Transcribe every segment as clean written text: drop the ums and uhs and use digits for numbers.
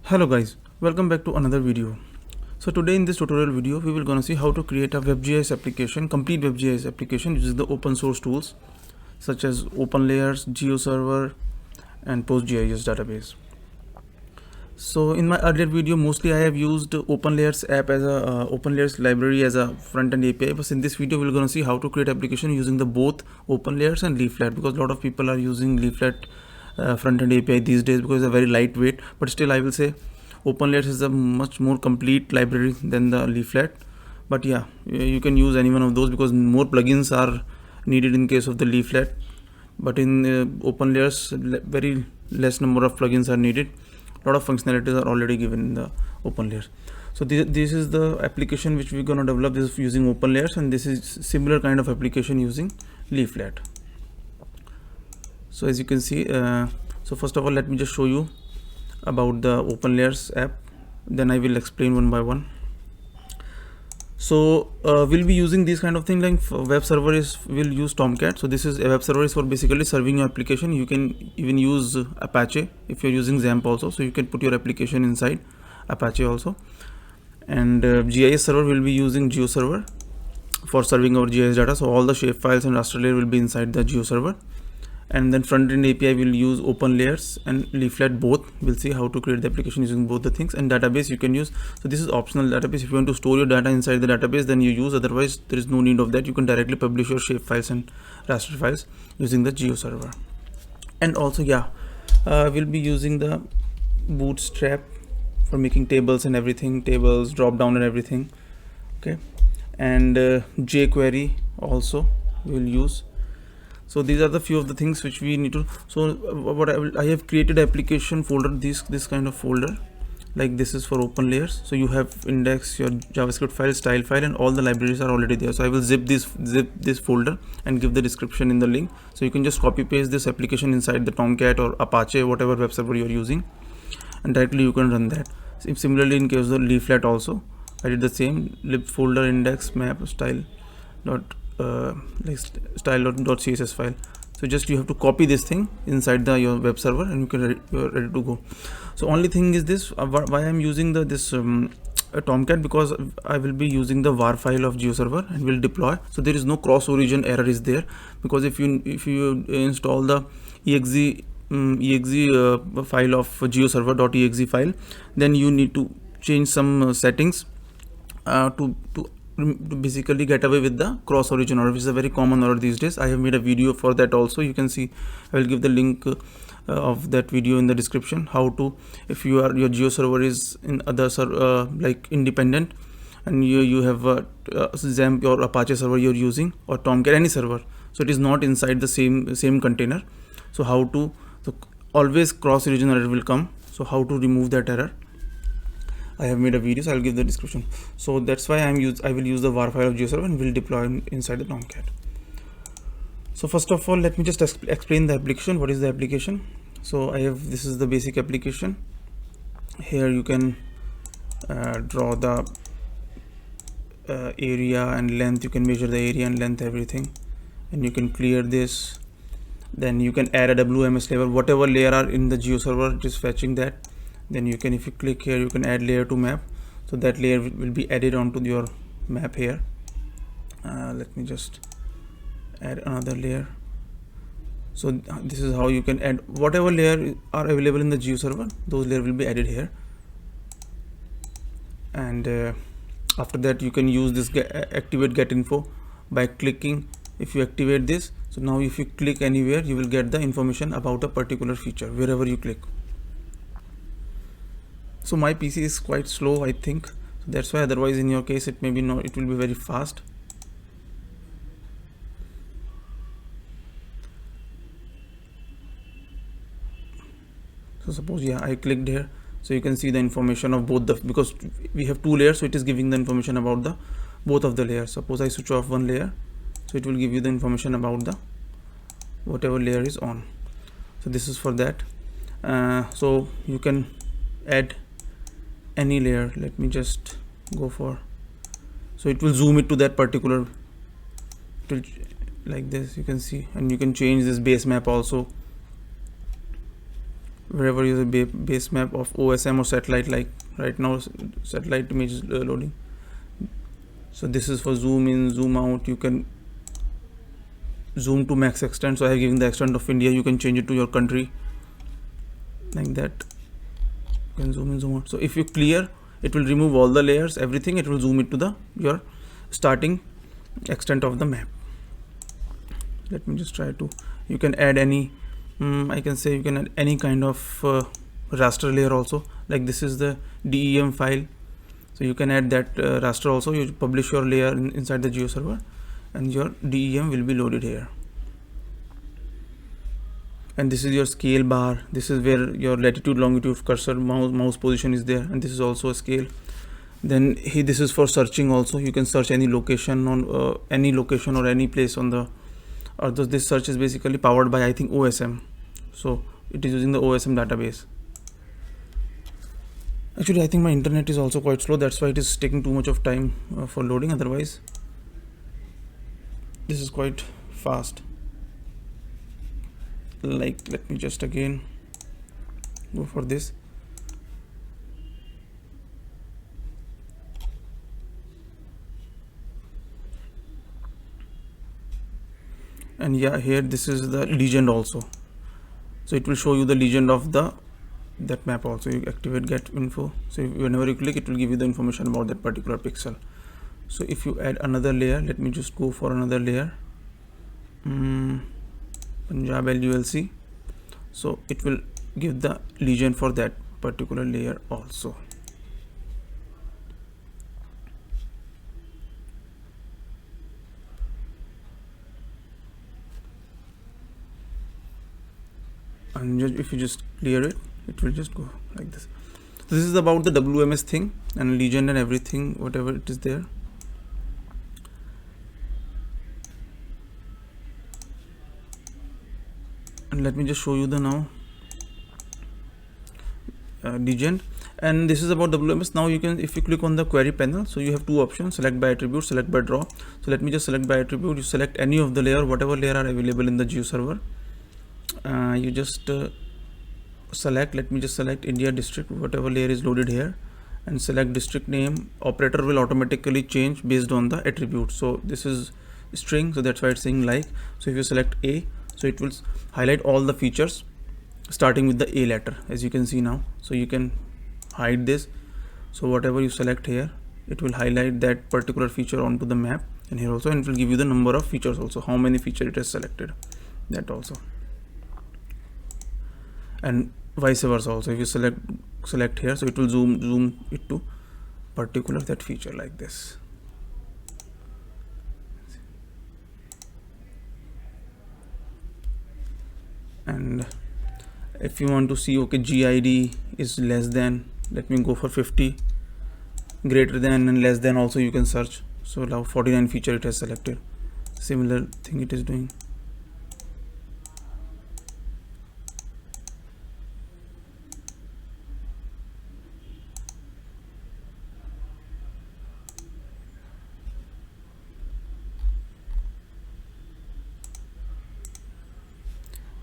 Hello guys, welcome back to another video. So today in this tutorial video we will gonna see how to create a WebGIS application, complete WebGIS application using the open source tools such as Openlayers, Geoserver and PostGIS database. So in my earlier video mostly I have used Openlayers app as a Openlayers library as a front-end API, but in this video we're gonna see how to create application using the both Openlayers and Leaflet, because a lot of people are using Leaflet front-end API these days because it's a very lightweight, but still I will say Openlayers is a much more complete library than the Leaflet. But yeah, you can use any one of those because more plugins are needed in case of the Leaflet, but in Openlayers very less number of plugins are needed. A lot of functionalities are already given in the Openlayers. So this is the application which we're gonna develop. This is using Openlayers, and this is similar kind of application using Leaflet. So as you can see, so first of all let me just show you about the Openlayers app, then I will explain one by one. So we'll be using these kind of thing, like web server will use Tomcat. So this is a web server is for basically serving your application. You can even use Apache if you're using XAMPP also, so you can put your application inside Apache also. And GIS server will be using GeoServer for serving our GIS data, so all the shapefiles and raster layer will be inside the GeoServer. And then front-end API will use Openlayers and Leaflet both. We'll see how to create the application using both the things. And database you can use, so this is optional database. If you want to store your data inside the database, then you use, otherwise there is no need of that. You can directly publish your shape files and raster files using the GeoServer. And also we'll be using the Bootstrap for making tables and everything, tables, drop down and everything. Okay, and jQuery also we'll use. So these are the few of the things which we need to. So what I have created application folder, this kind of folder, like this is for Openlayers. So you have index, your JavaScript file, style file, and all the libraries are already there. So I will zip this folder and give the description in the link. So you can just copy paste this application inside the Tomcat or Apache, whatever web server you are using, and directly you can run that. Similarly in case of the Leaflet also, I did the same. Lib folder, index, map, style dot like style.css file. So just you have to copy this thing inside your web server and you're ready to go. So only thing is this, why I'm using this Tomcat, because I will be using the var file of GeoServer and will deploy. So there is no cross origin error is there, because if you install the exe file of geoserver.exe file, then you need to change some settings to basically get away with the cross origin error, which is a very common error these days. I have made a video for that also. You can see, I will give the link of that video in the description, how to, if your GeoServer is in other like independent, and you have XAMPP or Apache server you're using, or Tomcat, any server, so it is not inside the same container. So how to, so always cross origin error will come. So how to remove that error, I have made a video, so I'll give the description. So that's why I will use the var file of GeoServer and will deploy inside the Tomcat. So first of all, let me just explain the application. What is the application? So this is the basic application. Here you can draw the area and length. You can measure the area and length, everything, and you can clear this. Then you can add a WMS layer, whatever layer are in the GeoServer, just fetching that. Then you can, if you click here, you can add layer to map, so that layer will be added onto your map here. Let me just add another layer. So this is how you can add whatever layer are available in the GeoServer, those layer will be added here. And after that you can use this activate get info by clicking. If you activate this, so now if you click anywhere, you will get the information about a particular feature wherever you click. So my PC is quite slow, I think, so that's why. Otherwise in your case it may be not, it will be very fast. So suppose I clicked here, so you can see the information of both because we have two layers, so it is giving the information about both of the layers. Suppose I switch off one layer, so it will give you the information about the whatever layer is on. So this is for that. So you can add any layer. Let me just go for, so it will zoom it to that particular, it will like this, you can see, and you can change this base map also wherever you have a base map of OSM or satellite, like right now satellite image is loading. So this is for zoom in, zoom out. You can zoom to max extent, so I have given the extent of India. You can change it to your country like that. You can zoom in, zoom out. So if you clear, it will remove all the layers, everything. It will zoom it to the your starting extent of the map. Let me just try to, you can add any I can say you can add any kind of raster layer also, like this is the DEM file, so you can add that raster also. You publish your layer inside the GeoServer and your DEM will be loaded here. And this is your scale bar. This is where your latitude, longitude, cursor, mouse position is there, and this is also a scale. Then here, this is for searching also. You can search any location on any location or any place on the earth. This search is basically powered by, I think, OSM. So it is using the OSM database. Actually, I think my internet is also quite slow. That's why it is taking too much of time for loading. Otherwise, this is quite fast. Like, let me just again go for this. And yeah, here this is the legend also, so it will show you the legend of that map also. You activate get info, so whenever you click, it will give you the information about that particular pixel. So if you add another layer, let me just go for another layer, Punjab LULC, so it will give the legend for that particular layer also. And if you just clear it, it will just go like this. So this is about the WMS thing and legend and everything, whatever it is there. And let me just show you the now legend. And this is about WMS. Now you can, if you click on the query panel, so you have two options: select by attribute, select by draw. So let me just select by attribute. You select any of the layer, whatever layer are available in the GeoServer. You just select, let me just select India district, whatever layer is loaded here, and select district name. Operator will automatically change based on the attribute. So this is string, so that's why it's saying like. So if you select A, so it will highlight all the features starting with the A letter, as you can see now. So you can hide this. So whatever you select here, it will highlight that particular feature onto the map, and here also, and it will give you the number of features also, how many features it has selected, that also. And vice versa also, if you select here, so it will zoom it to particular that feature like this. And if you want to see, okay, GID is less than, let me go for 50, greater than and less than also you can search. So now 49 feature it has selected, similar thing it is doing.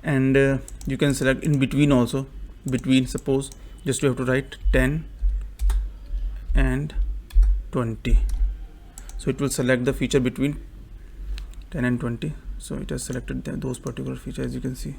And you can select in between also, between, suppose just you have to write 10 and 20, so it will select the feature between 10 and 20. So it has selected those particular features, as you can see.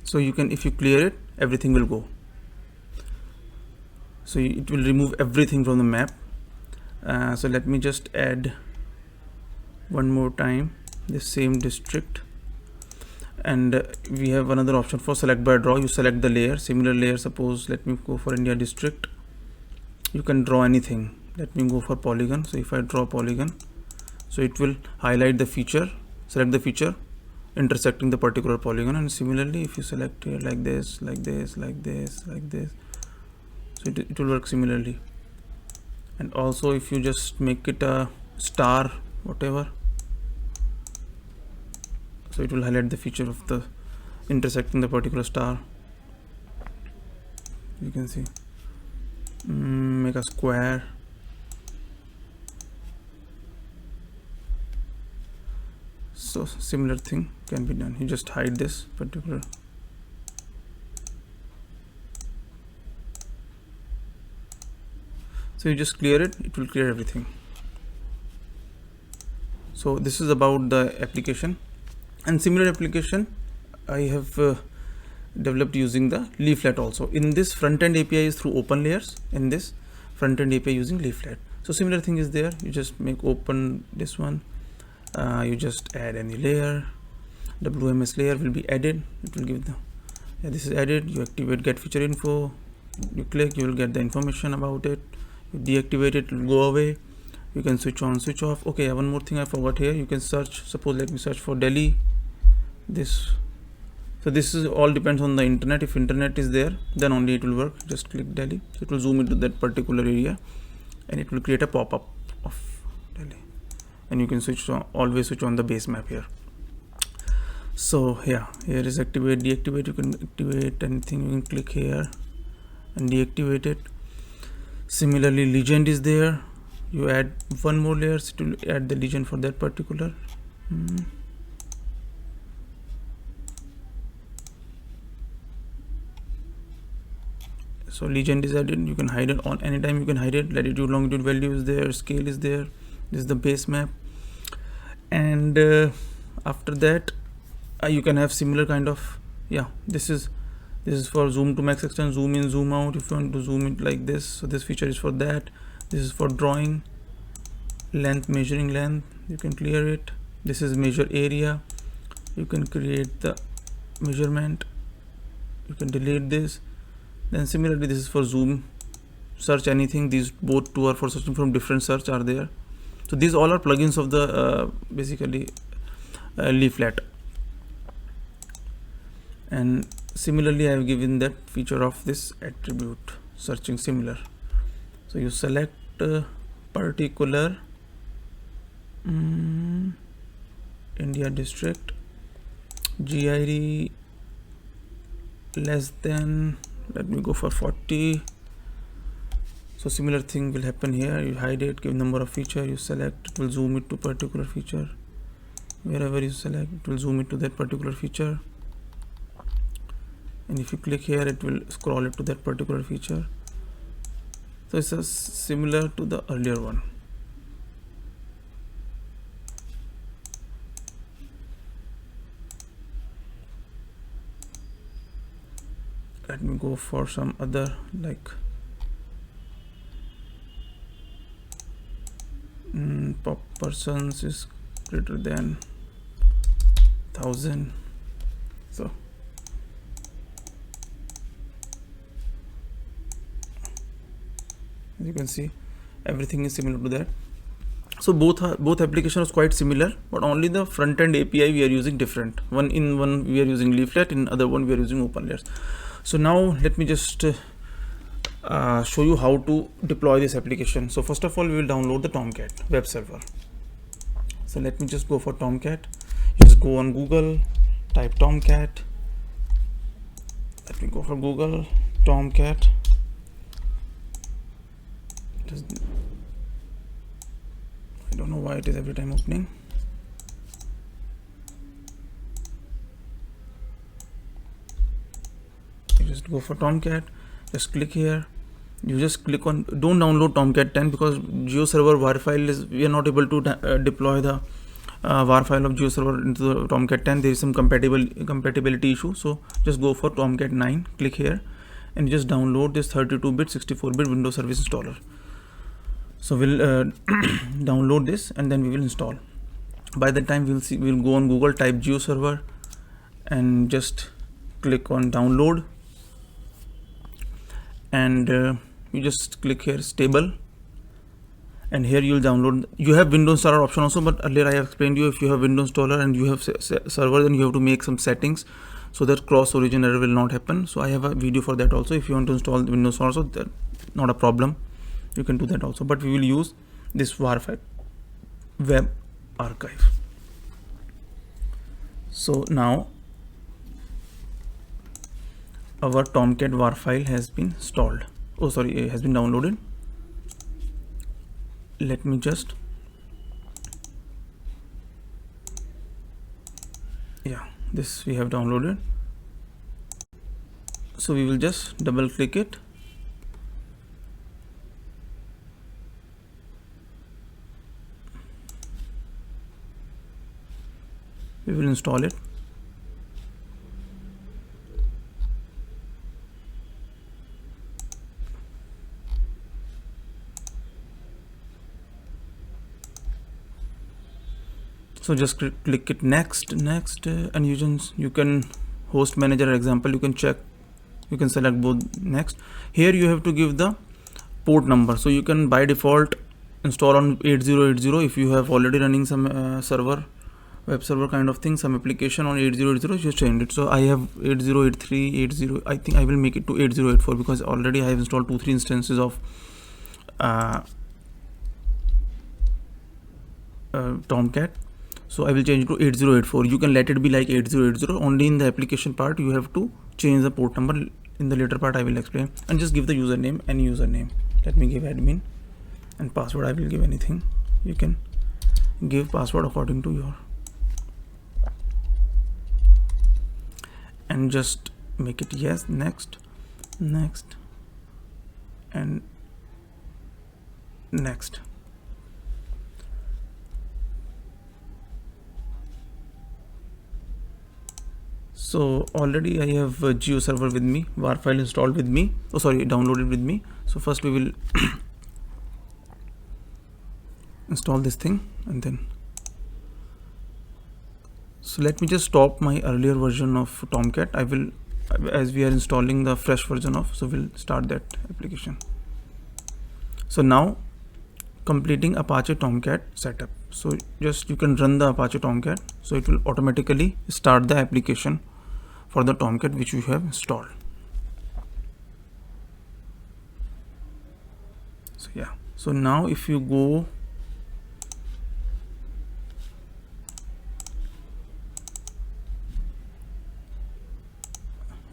So you can, if you clear it, everything will go. So it will remove everything from the map. So let me just add one more time the same district, and we have another option for select by draw. You select the layer, similar layer, suppose let me go for India district. You can draw anything. Let me go for polygon. So if I draw polygon, so it will highlight the feature, select the feature intersecting the particular polygon. And similarly, if you select here like this, like this, like this, like this, so it will work similarly. And also if you just make it a star, whatever, So it will highlight the feature of the intersecting the particular star. You can see, make a square. So similar thing can be done. You just hide this particular. So you just clear it, it will clear everything. So this is about the application, and similar application I have developed using the Leaflet also. In this front-end API is through Openlayers, in this front-end API using Leaflet. So similar thing is there. You just make open this one, you just add any layer, WMS layer will be added. It will give the, this is added. You activate get feature info, you click, you will get the information about it. You deactivate it, it will go away. You can switch on, switch off. Okay, one more thing I forgot here. You can search, suppose let me search for Delhi, this. So this is all depends on the internet. If internet is there, then only it will work. Just click Delhi, so it will zoom into that particular area and it will create a pop-up of Delhi, and you can switch on, always switch on the base map here. So yeah, here is activate, deactivate. You can activate anything, you can click here and deactivate it. Similarly, legend is there. You add one more layer, so it will add the legend for that particular. So legend is added. You can hide it on anytime. You can hide it. Latitude, longitude value is there. Scale is there. This is the base map. And after that, you can have similar kind of, yeah. This is for zoom to max extent, zoom in, zoom out. If you want to zoom it like this, so this feature is for that. This is for drawing, length, measuring length. You can clear it. This is measure area. You can create the measurement. You can delete this. Then similarly, this is for zoom, search anything. These both two are for searching from different search are there. So these all are plugins of the basically Leaflet. And similarly, I have given that feature of this attribute searching similar. So you select particular India district, GID less than, let me go for 40. So similar thing will happen here. You hide it, give number of feature, you select, it will zoom it to particular feature. Wherever you select, it will zoom it to that particular feature. And if you click here, it will scroll it to that particular feature. So it's similar to the earlier one. Let me go for some other, like pop persons is greater than 1000. So as you can see, everything is similar to that. So both applications are quite similar, but only the front end API we are using different. One we are using Leaflet, in other one we are using Openlayers. So now let me just show you how to deploy this application. So first of all, we will download the Tomcat web server. So let me just go for Tomcat. Just go on Google, type Tomcat. Let me go for Google, Tomcat. I don't know why it is every time opening. You just go for Tomcat, just click here. You just click on, don't download Tomcat 10 because GeoServer WAR file is, we are not able to deploy the WAR file of GeoServer into the Tomcat 10. There is some compatibility issue. So just go for Tomcat 9, click here, and just download this 32-bit, 64-bit Windows Service Installer. So we'll download this and then we will install. By the time we'll go on Google, type GeoServer and just click on download, and you just click here stable, and here you'll download. You have Windows Installer option also, but earlier I have explained you, if you have Windows Installer and you have server, then you have to make some settings so that cross origin error will not happen. So I have a video for that also. If you want to install Windows also, that not a problem, you can do that also, but we will use this WAR file, web archive. So now our Tomcat var file has been installed. Oh sorry, it has been downloaded. Let me just, yeah, this we have downloaded. So we will just double click it. We will install it. So just click it next, and you can host manager example, you can check, you can select both next. Here you have to give the port number. So you can by default install on 8080 if you have already running some web server kind of thing, some application on 8080, just change it. So I have 8083, 80. I think I will make it to 8084 because already I have installed 2-3 instances of Tomcat. So I will change it to 8084. You can let it be like 8080. Only in the application part you have to change the port number. In the later part I will explain. And just give the username, any username. Let me give admin, and password I will give anything. You can give password according to your, and just make it yes, next, and next. So already I have GeoServer with me, var file installed with me, downloaded with me. So first we will install this thing, and then, so let me just stop my earlier version of Tomcat. I will, as we are installing the fresh version of, so we'll start that application. So now completing Apache Tomcat setup. So just you can run the Apache Tomcat, so it will automatically start the application for the Tomcat which you have installed. So yeah, so now if you go,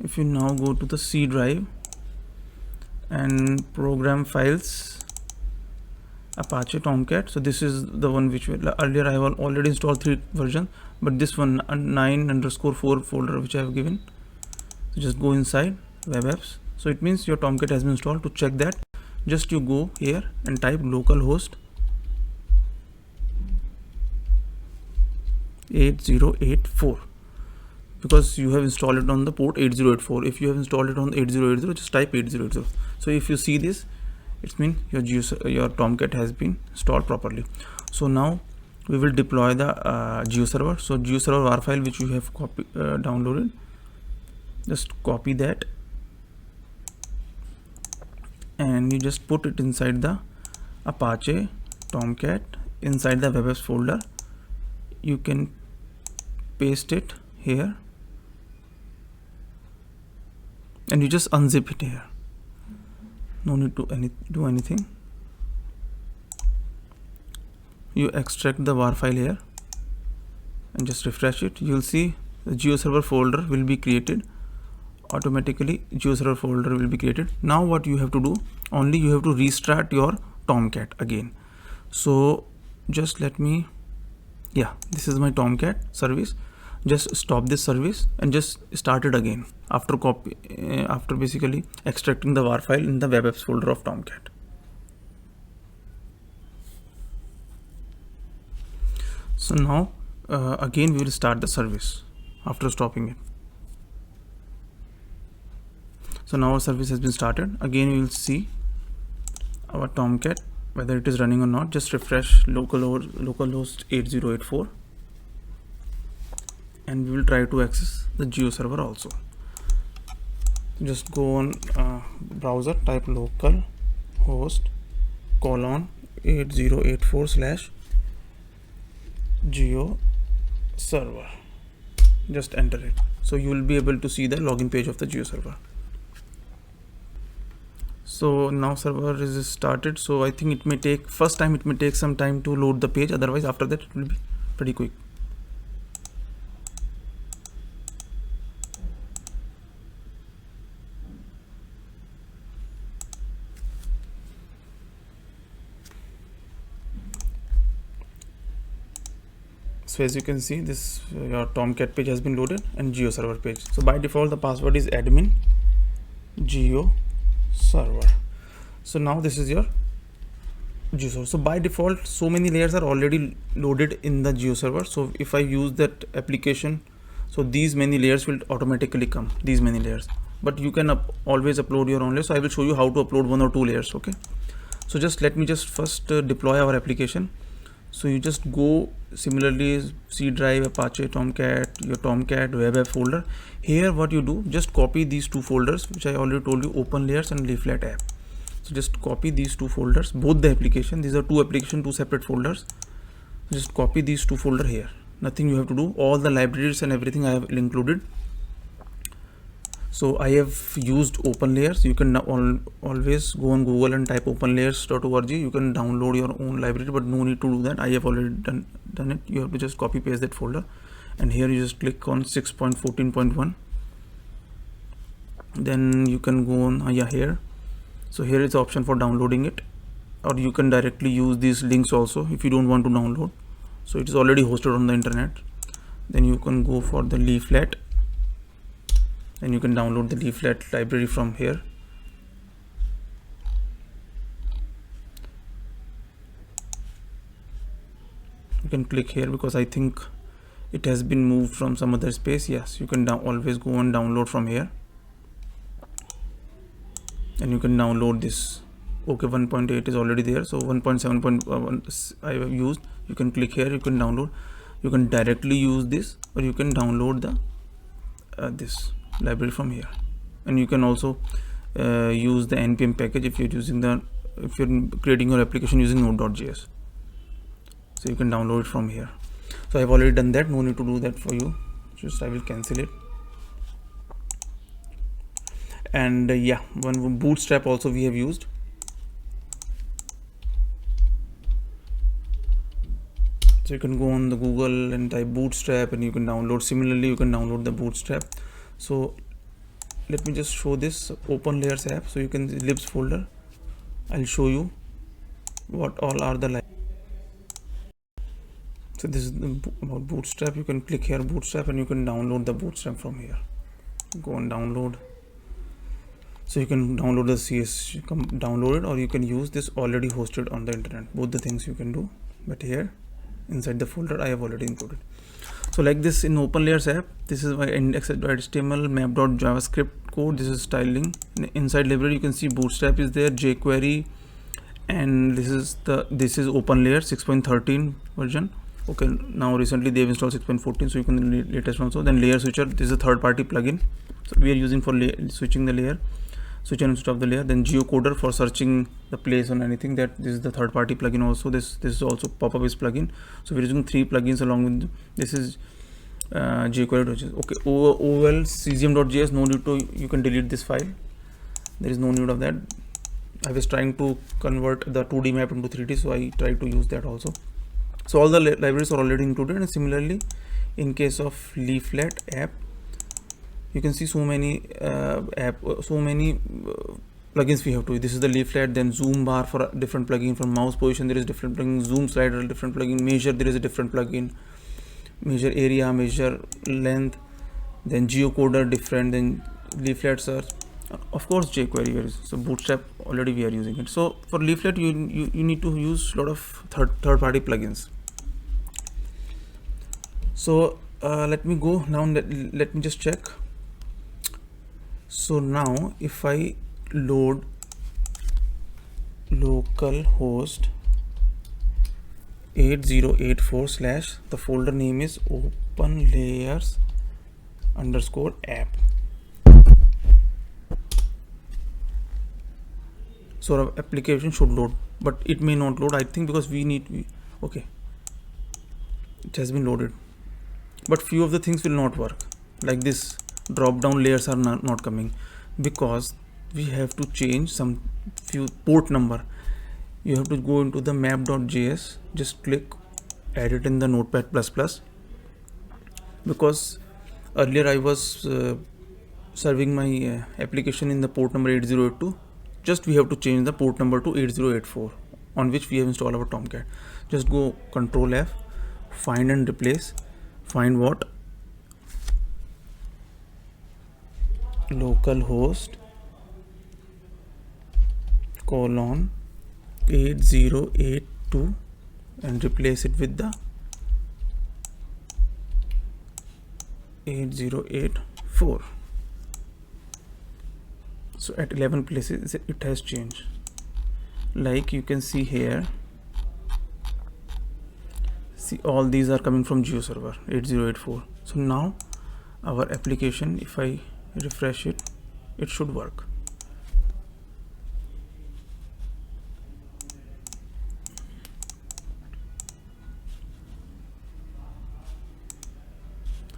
to the C drive and program files, Apache Tomcat. So this is the one which earlier I have already installed 3 versions, but this one 9_4 folder which I have given. So just go inside web apps. So it means your Tomcat has been installed. To check that, just you go here and type localhost 8084, because you have installed it on the port 8084. If you have installed it on 8080, just type 8080. So if you see this, it means your Tomcat has been installed properly. So now we will deploy the GeoServer. So GeoServer var file which you have downloaded, just copy that and you just put it inside the Apache Tomcat inside the WebApps folder. You can paste it here and you just unzip it here. No need to do anything. You extract the var file here and just refresh it. You will see the GeoServer folder will be created automatically. GeoServer folder will be created. Now what you have to do, only you have to restart your Tomcat again. So just let me, yeah, this is my Tomcat service. Just stop this service and just start it again after basically extracting the var file in the web apps folder of Tomcat. So now again we will start the service after stopping it. So now our service has been started. Again we will see our Tomcat whether it is running or not. Just refresh localhost 8084 and we will try to access the GeoServer also. Just go on browser, type localhost 8084/geoserver. Just enter it. So you will be able to see the login page of the GeoServer. So now server is started. So I think it may take, first time it may take some time to load the page, otherwise after that it will be pretty quick. So as you can see, this your Tomcat page has been loaded and GeoServer page. So by default the password is admin GeoServer. So now this is your GeoServer. So by default so many layers are already loaded in the GeoServer. So if I use that application, so these many layers will automatically come, these many layers, but you can always upload your own layers. So I will show you how to upload 1 or 2 layers. Okay, so just let me just first deploy our application. So you just go similarly C drive, Apache, Tomcat, your Tomcat web app folder. Here what you do, just copy these 2 folders which I already told you, Openlayers and Leaflet app. So just copy these 2 folders, both the application. These are 2 application, 2 separate folders. Just copy these 2 folder here. Nothing you have to do. All the libraries and everything I have included. So I have used Openlayers. You can always go on Google and type openlayers.org. You can download your own library, but no need to do that. I have already done it. You have to just copy paste that folder, and here you just click on 6.14.1. Then you can go on here. So here is the option for downloading it, or you can directly use these links also if you don't want to download. So it is already hosted on the internet. Then you can go for the Leaflet, and you can download the Leaflet library from here. You can click here because I think it has been moved from some other space. Yes, you can always go and download from here, and you can download this. Okay, 1.8 is already there, so 1.7.1 I have used. You can click here, you can download. You can directly use this, or you can download the this library from here, and you can also use the npm package if you're creating your application using node.js. So you can download it from here. So I've already done that, no need to do that for you. Just I will cancel it. And yeah, one bootstrap also we have used. So you can go on the Google and type bootstrap, and you can download. Similarly, you can download the bootstrap. So let me just show this Openlayers app. So you can libs folder. I'll show you what all are the So this is about bootstrap. You can click here bootstrap, and you can download the bootstrap from here. Go and download. So you can download the CS, you can download it, or you can use this already hosted on the internet. Both the things you can do, but here inside the folder I have already included. So like this in Openlayers app, this is my index.html, map.javascript code. This is styling. Inside library you can see bootstrap is there, jQuery, and this is Openlayers 6.13 version. Okay, now recently they have installed 6.14, so you can latest one. So then layer switcher, this is a third-party plugin. So we are using for switching the layer, switch and switch of the layer. Then geocoder for searching the place on anything. That this is the third-party plugin also. This is also pop-up is plugin. So we're using 3 plugins along with this is jQuery. Okay, OL cgm.js. No need to. You can delete this file. There is no need of that. I was trying to convert the 2D map into 3D, so I tried to use that also. So all the libraries are already included, and similarly in case of Leaflet app, you can see so many plugins we have to. This is the Leaflet, then zoom bar for a different plugin, from mouse position there is different plugin, zoom slider different plugin, measure there is a different plugin, measure area, measure length, then geocoder different, then Leaflet search, of course jQuery. So bootstrap already we are using it. So for Leaflet you need to use a lot of third-party plugins. So let me go now. Let me just check. So now if I load localhost 8084 / the folder name is Openlayers _app. So our application should load, but it may not load, I think, because okay, it has been loaded, but few of the things will not work. Like this drop down layers are not coming because we have to change some few port number. You have to go into the map.js, just click edit in the notepad++, because earlier I was serving my application in the port number 8082. Just we have to change the port number to 8084 on which we have installed our Tomcat. Just go Control F, find and replace. Find what? Localhost colon 8082 and replace it with the 8084. So at 11 places it has changed. Like you can see here, see all these are coming from GeoServer 8084. So now our application, if I refresh it, it should work.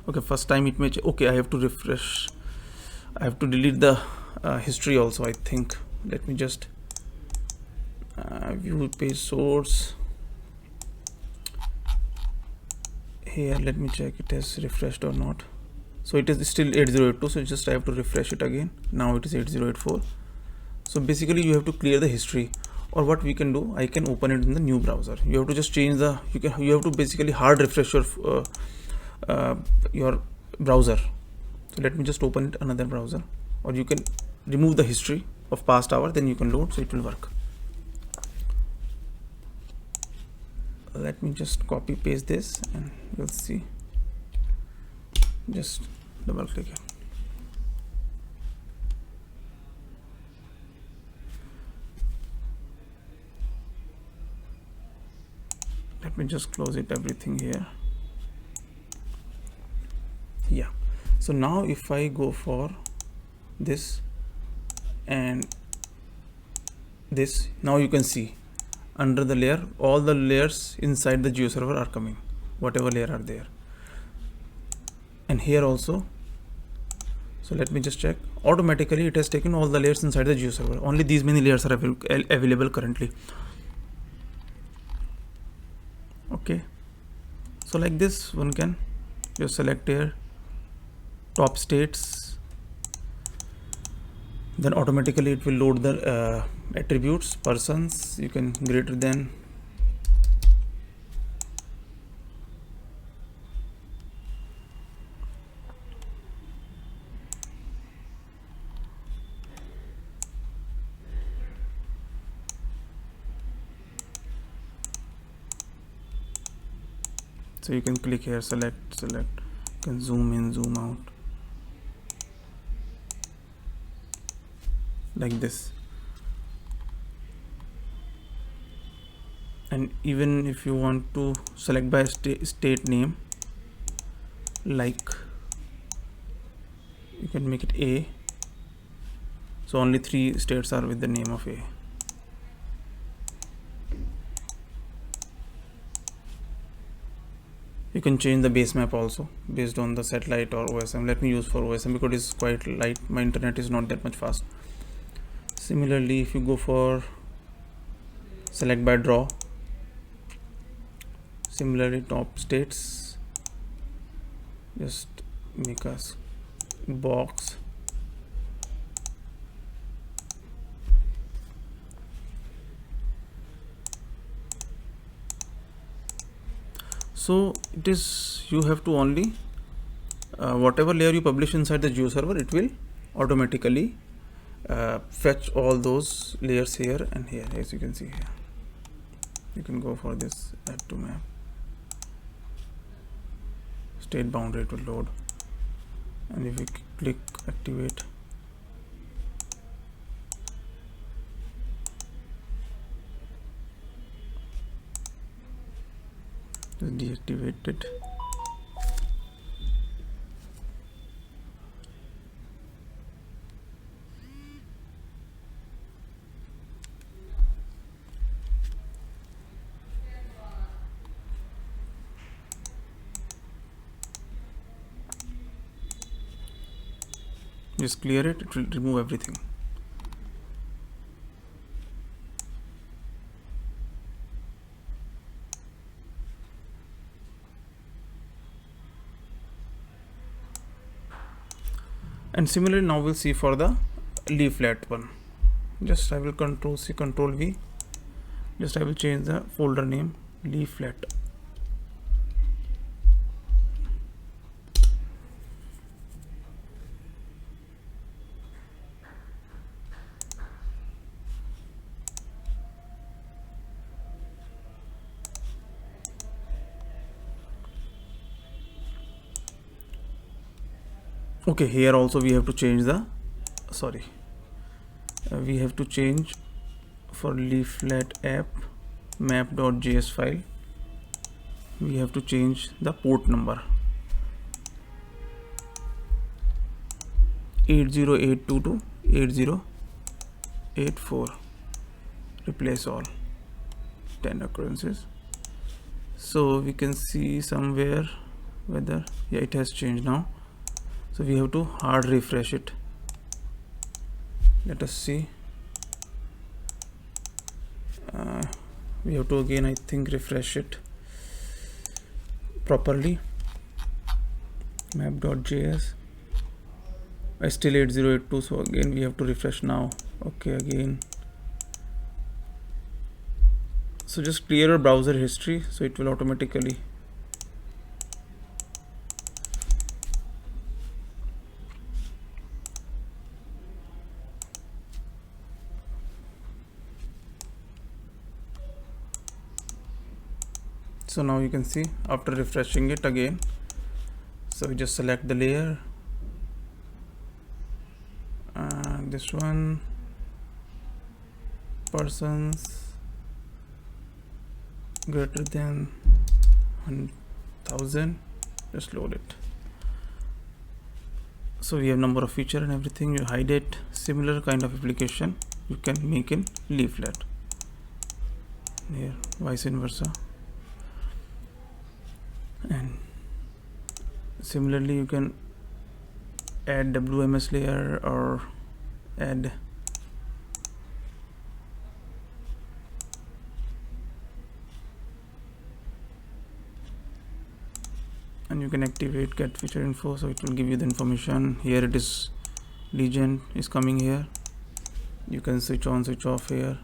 Okay, first time it may okay, I have to refresh. I have to delete the history also, I think. Let me just view page source. Here, let me check it has refreshed or not. So it is still 8082, so just I have to refresh it again. Now it is 8084. So basically you have to clear the history, or what we can do, I can open it in the new browser. You have to just change the, you have to basically hard refresh your browser. So let me just open it another browser, or you can remove the history of past hour, then you can load, so it will work. Let me just copy paste this and you'll see. Just double click it. Let me just close it everything here. Yeah, so now if I go for this and this, now you can see under the layer all the layers inside the GeoServer are coming, whatever layer are there. And here also, so let me just check, automatically it has taken all the layers inside the GeoServer. Only these many layers are available currently. Okay, so like this one can just select here top states, then automatically it will load the attributes, persons, you can greater than, so you can click here, select, you can zoom in, zoom out like this. And even if you want to select by state name, like you can make it A, so only 3 states are with the name of A. You can change the base map also based on the satellite or OSM. Let me use for OSM because it's quite light, my internet is not that much fast. Similarly, if you go for select by draw, similarly top states, just make a box, so it is, you have to only whatever layer you publish inside the GeoServer, it will automatically fetch all those layers here and here. As you can see here, you can go for this add to map, state boundary, it will load, and if you click activate, just deactivate it. Just clear it, it will remove everything. And similarly now we'll see for the leaflet one. Just I will control C, control V, just I will change the folder name leaflet. Okay, here also we have to change the we have to change for leaflet app map.js file, we have to change the port number 80822 to 8084, replace all 10 occurrences. So we can see somewhere whether, yeah, it has changed now. So we have to hard refresh it. Let us see. We have to again, I think, refresh it properly. map.js, I still 8082, so again we have to refresh now. Okay, again. So just clear your browser history, so it will automatically. So now you can see after refreshing it again, so we just select the layer, this one, persons greater than 1,000, just load it. So we have number of feature and everything, you hide it. Similar kind of application you can make in Leaflet, here vice versa. And similarly you can add WMS layer or add and you can activate get feature info, so it will give you the information. Here it is, legend is coming here, you can switch on switch off here.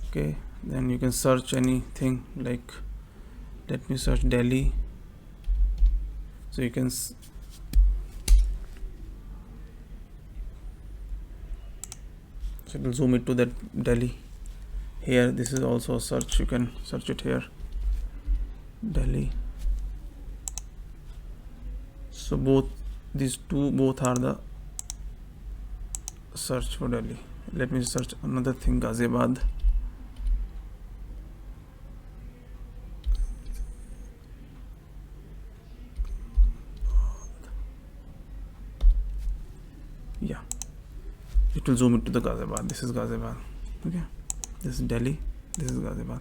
Okay, then you can search anything, like let me search Delhi, so you can so it will zoom it to that Delhi. Here this is also a search, you can search it here, Delhi. So both these two both are the search for Delhi. Let me search another thing, Ghaziabad. Yeah, it will zoom it to the Ghaziabad. This is Ghaziabad. Okay, this is Delhi, this is Ghaziabad.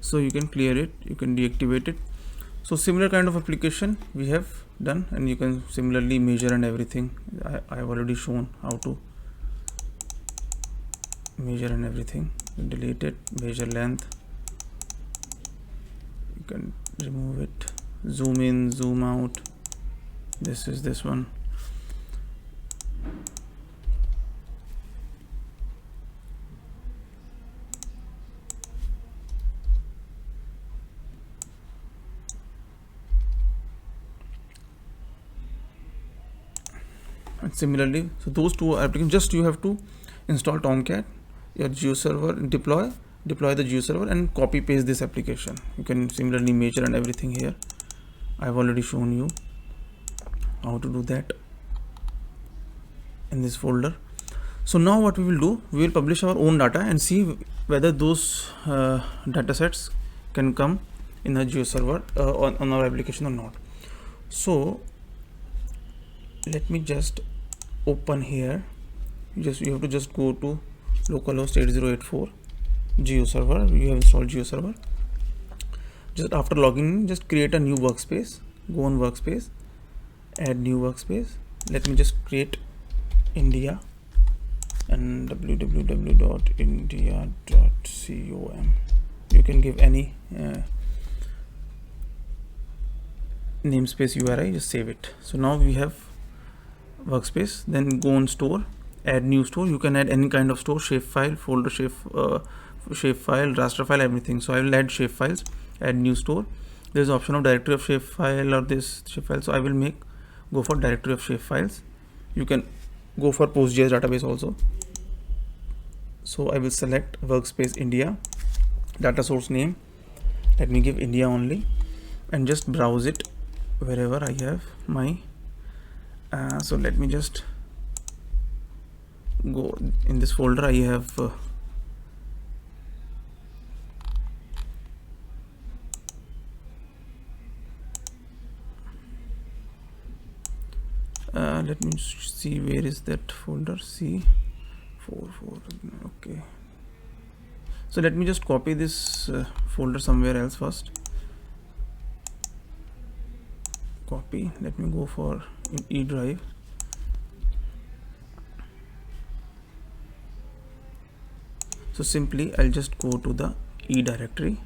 So you can clear it, you can deactivate it. So similar kind of application we have done, and you can similarly measure and everything. I have already shown how to measure and everything. Delete it, measure length, you can remove it, zoom in, zoom out. This is this one. And similarly, so those two applications, just you have to install Tomcat, your GeoServer, deploy the GeoServer and copy paste this application. You can similarly measure and everything here. I've already shown you how to do that in this folder. So now what we will do, we will publish our own data and see whether those data sets can come in a GeoServer on our application or not. So let me just open here. You have to just go to localhost 8084 GeoServer. You have installed GeoServer. Just after logging in, just create a new workspace. Go on workspace, add new workspace. Let me just create India and www.india.com. You can give any namespace URI, just save it. So now we have workspace. Then go on store, add new store. You can add any kind of store, shapefile, folder shapefile, raster file, everything. So I will add shapefiles, add new store. There's option of directory of shapefile or this shapefile, so I will go for directory of shapefiles. You can go for PostGIS database also. So I will select workspace India, data source name, let me give India only, and just browse it wherever I have my So let me just go in this folder. I have let me see where is that folder. C44. Okay, so let me just copy this folder somewhere else first. Copy. Let me go for E drive. So simply I'll just go to the E directory,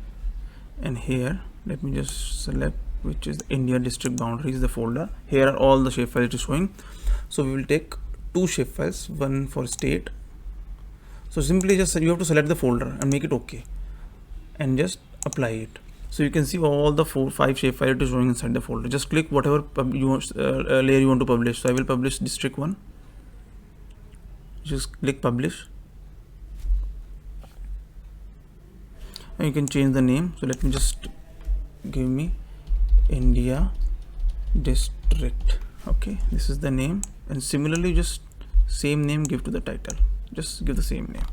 and here let me just select which is India district boundaries, the folder. Here are all the shapefiles it is showing. So we will take two shapefiles, one for state. So simply just you have to select the folder and make it okay, and just apply it. So you can see all the 4-5 shapefiles it is showing inside the folder. Just click whatever layer you want to publish. So I will publish district 1. Just click publish, and you can change the name. So let me just give me India district. Okay, this is the name, and similarly just same name give to the title. Just give the same name.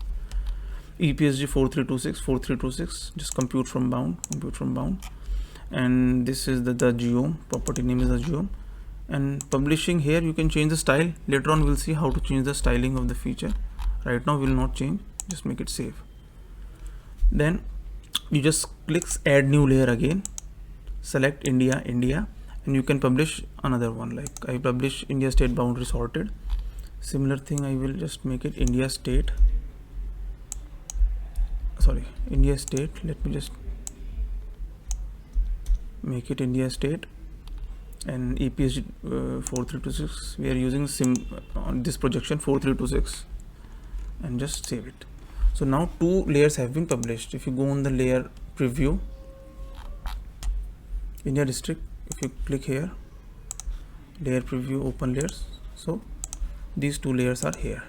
EPSG 4326 just compute from bound, and this is the geom, property name is the geom. And publishing, here you can change the style. Later on we'll see how to change the styling of the feature. Right now we will not change, just make it save. Then you just click add new layer again, select India, and you can publish another one. Like I publish India state boundary sorted. Similar thing, I will just make it India state. Let me just make it India state, and EPSG 4326 we are using on this projection 4326, and just save it. So now two layers have been published. If you go on the layer preview, India district, if you click here, layer preview, open layers, so these two layers are here.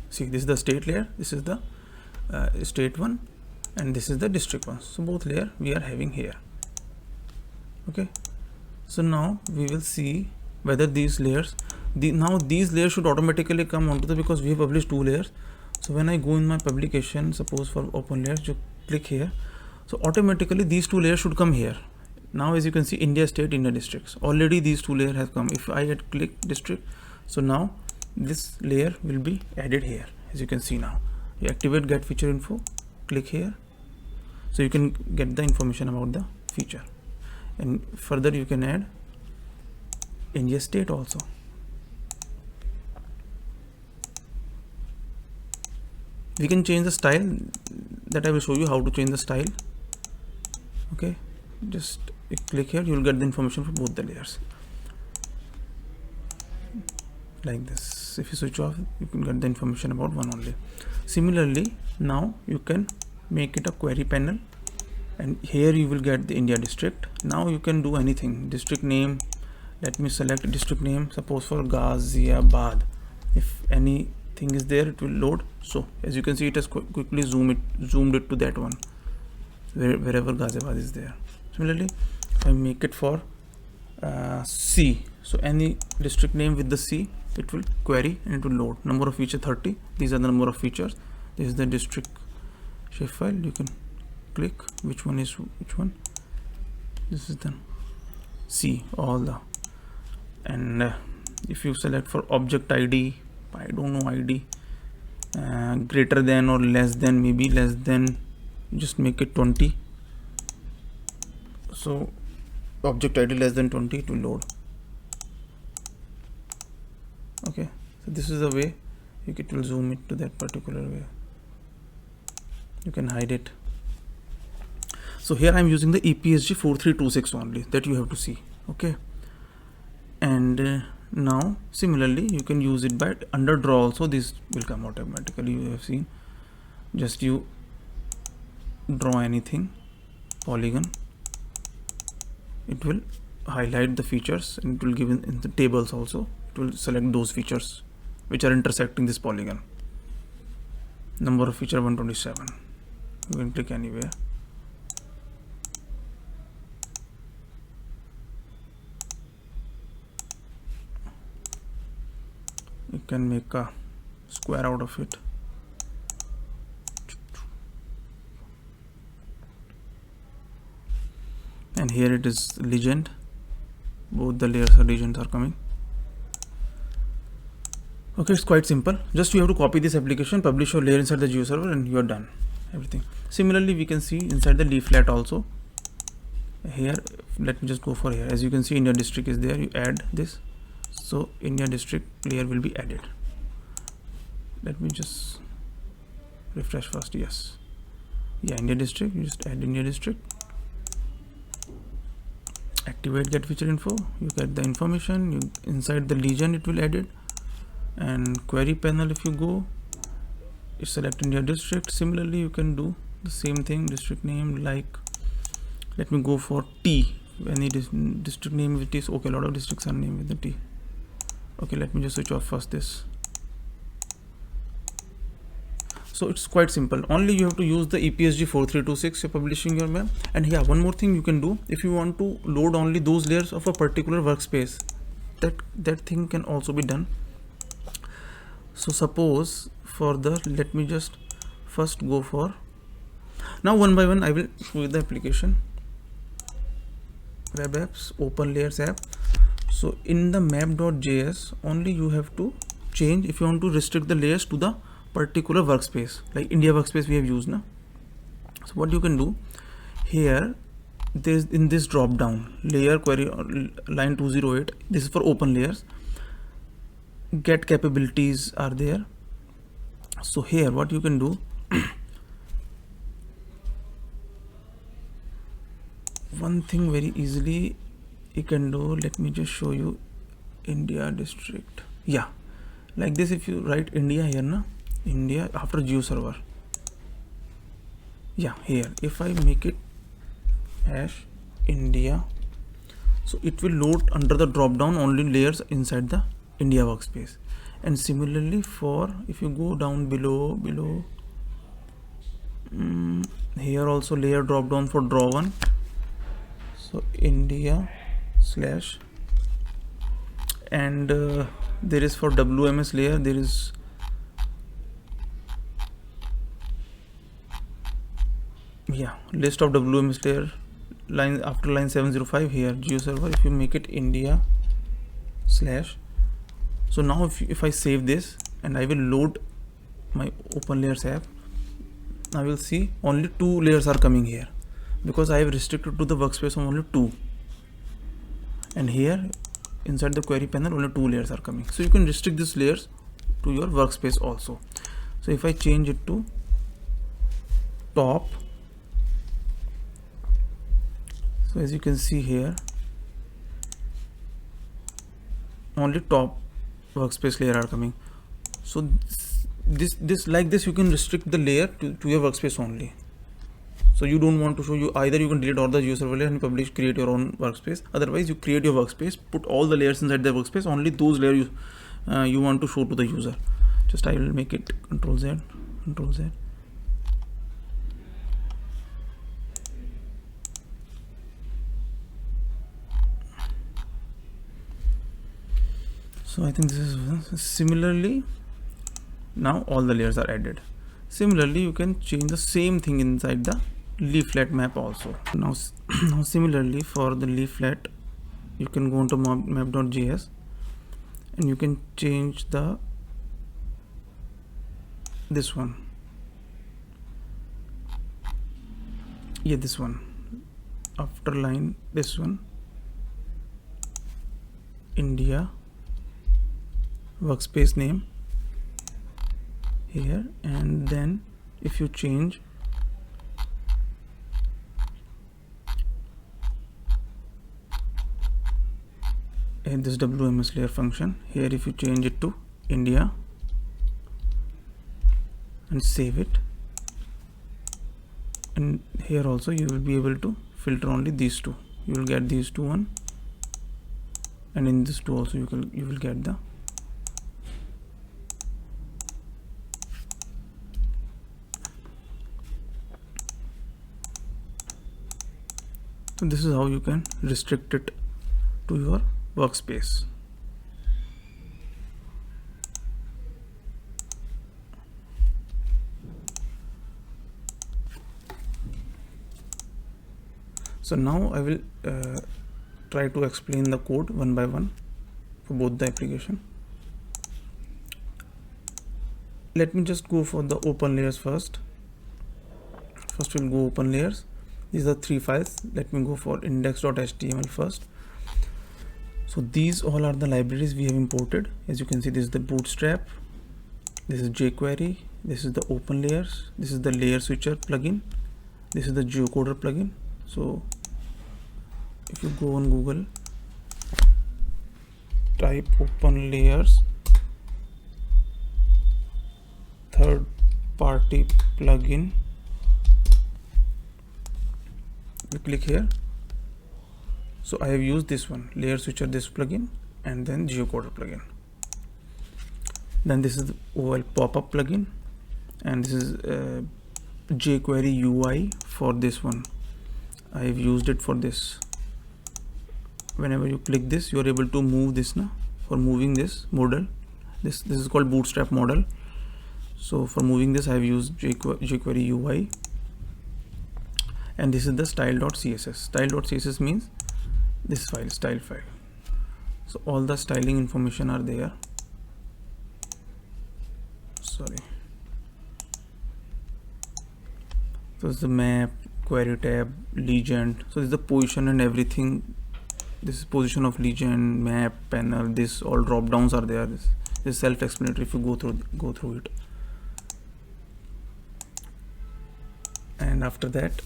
See, this is the state layer, this is the state one, and this is the district one. So both layer we are having here. Okay, so now we will see whether these layers, now these layers should automatically come onto the, because we have published two layers. So when I go in my publication, suppose for open layers, you click here, so automatically these two layers should come here. Now as you can see, India state, India districts, already these two layers have come. If I had clicked district, so now this layer will be added here. As you can see, now you activate get feature info, click here, so you can get the information about the feature, and further you can add India state also. We can change the style, that I will show you how to change the style. Okay, just click here, you will get the information for both the layers like this. If you switch off, you can get the information about one only. Similarly, now you can make it a query panel, and here you will get the India district. Now you can do anything. District name, let me select district name, suppose for Ghaziabad. If anything is there, it will load. So as you can see, it has quickly zoomed it to that one, wherever Ghaziabad is there. Similarly, if I make it for C, so any district name with the C, it will query and it will load. Number of feature 30. These are the number of features. This is the district shapefile. You can click which one is which one. This is the C, all the, and if you select for object ID, I don't know ID, greater than or less than, maybe less than, just make it 20. So object ID less than 20 to load. Okay, so this is the way it will zoom it to that particular way. You can hide it. So here I am using the EPSG 4326 only, that you have to see. Okay, and now similarly you can use it by under draw also. This will come automatically. You have seen, just you draw anything, polygon, it will highlight the features, and it will give in the tables also. It will select those features which are intersecting this polygon. Number of feature 127. You can click anywhere. can make a square out of it. And here it is legend, both the layers or legends are coming. Okay, it's quite simple. Just you have to copy this application, publish your layer inside the GeoServer, and you are done. Everything. Similarly, we can see inside the leaflet also. Here, let me just go for here. As you can see, India district is there. You add this, so India district layer will be added. Let me just refresh first. Yes, yeah, India district. You just add India district. Activate get feature info. You get the information. You inside the legend it will add it. And query panel, if you go, you select India district. Similarly, you can do the same thing. District name, like, let me go for T. Any district name with T is okay. A lot of districts are named with the T. Okay, let me just switch off first this. So it's quite simple. Only you have to use the EPSG 4326 you're publishing your map. And yeah, one more thing you can do, if you want to load only those layers of a particular workspace, that thing can also be done. So suppose for the, let me just first go for, now one by one I will show you the application. Web apps, Openlayers app. So in the map.js only you have to change if you want to restrict the layers to the particular workspace, like India workspace we have used now. So what you can do here, there's in this drop down layer query line 208, this is for Openlayers. Get capabilities are there. So here what you can do, one thing very easily you can do, let me just show you India district. Yeah, like this, if you write India here na, India after GeoServer, yeah, here if I make it hash India, so it will load under the drop down only layers inside the India workspace. And similarly for, if you go down below here also layer drop down for draw one, so India slash, and there is for WMS layer, there is list of WMS layer line after line 705 here GeoServer. If you make it India slash, so now if I save this and I will load my Openlayers app, I will see only 2 layers are coming here because I have restricted to the workspace of only 2, and here inside the query panel only 2 layers are coming. So you can restrict these layers to your workspace also. So if I change it to top, so as you can see here only top workspace layer are coming. So this like this you can restrict the layer to your workspace only. So you don't want to show, you either you can delete all the GeoServer layer and publish, create your own workspace. Otherwise you create your workspace, put all the layers inside the workspace, only those layers you want to show to the user. Just I will make it Control Z. So I think this is similarly, now all the layers are added. Similarly you can change the same thing inside the leaflet map also. Now similarly for the leaflet, you can go into map.js and you can change the this one, this one after line, this one India workspace name here, and then if you change this WMS layer function here, if you change it to India and save it, and here also you will be able to filter only these 2. You will get these 2 one, and in this 2 also you will get the so this is how you can restrict it to your workspace. So now I will try to explain the code one by one for both the application. Let me just go for the Openlayers first. First we'll go Openlayers. These are 3 files. Let me go for index.html first. So these all are the libraries we have imported. As you can see, this is the Bootstrap, this is jQuery, this is the Openlayers, this is the layer switcher plugin, this is the geocoder plugin. So if you go on Google, type Openlayers third party plugin, you click here. So I have used this one, layer switcher, this plugin, and then geocoder plugin. Then this is the OL pop-up plugin, and this is jQuery UI for this one. I have used it for this. Whenever you click this, you are able to move this now. For moving this model, this is called Bootstrap model. So for moving this, I have used jQuery UI, and this is the style.css. Style.css means this file, style file. So all the styling information are there. Sorry. So it's the map, query tab, legend. So this is the position and everything. This is position of legend, map, panel. This all drop downs are there. This is self-explanatory if you go through it. And after that,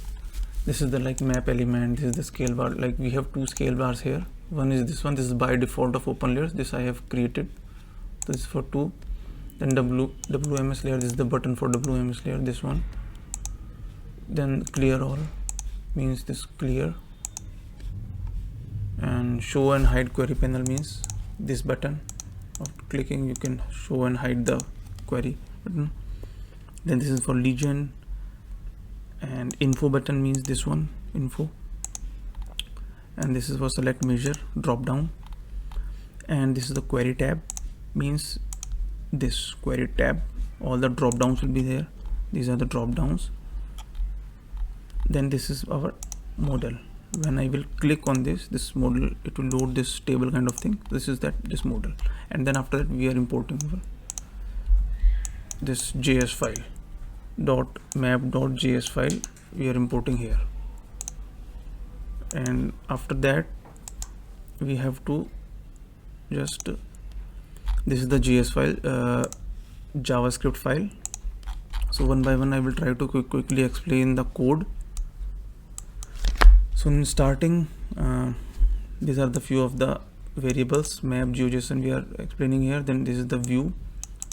this is the map element. This is the scale bar. Like we have 2 scale bars here. One is this one. This is by default of Openlayers. This I have created. So this is for 2. Then WMS layer. This is the button for WMS layer. This one. Then clear all means this clear. And show and hide query panel means this button. After clicking, you can show and hide the query button. Then this is for legend. And info button means this one, info. And this is for select measure, drop down. And this is the query tab, means this query tab. All the drop downs will be there. These are the drop downs. Then this is our model. When I will click on this model, it will load this table kind of thing. This is this model. And then after that, we are importing this JS file. .map.js file we are importing here, and after that we have to just this is the JS file, JavaScript file. So one by one I will try to quickly explain the code. So in starting, these are the few of the variables, map, GeoJSON we are explaining here. Then this is the view.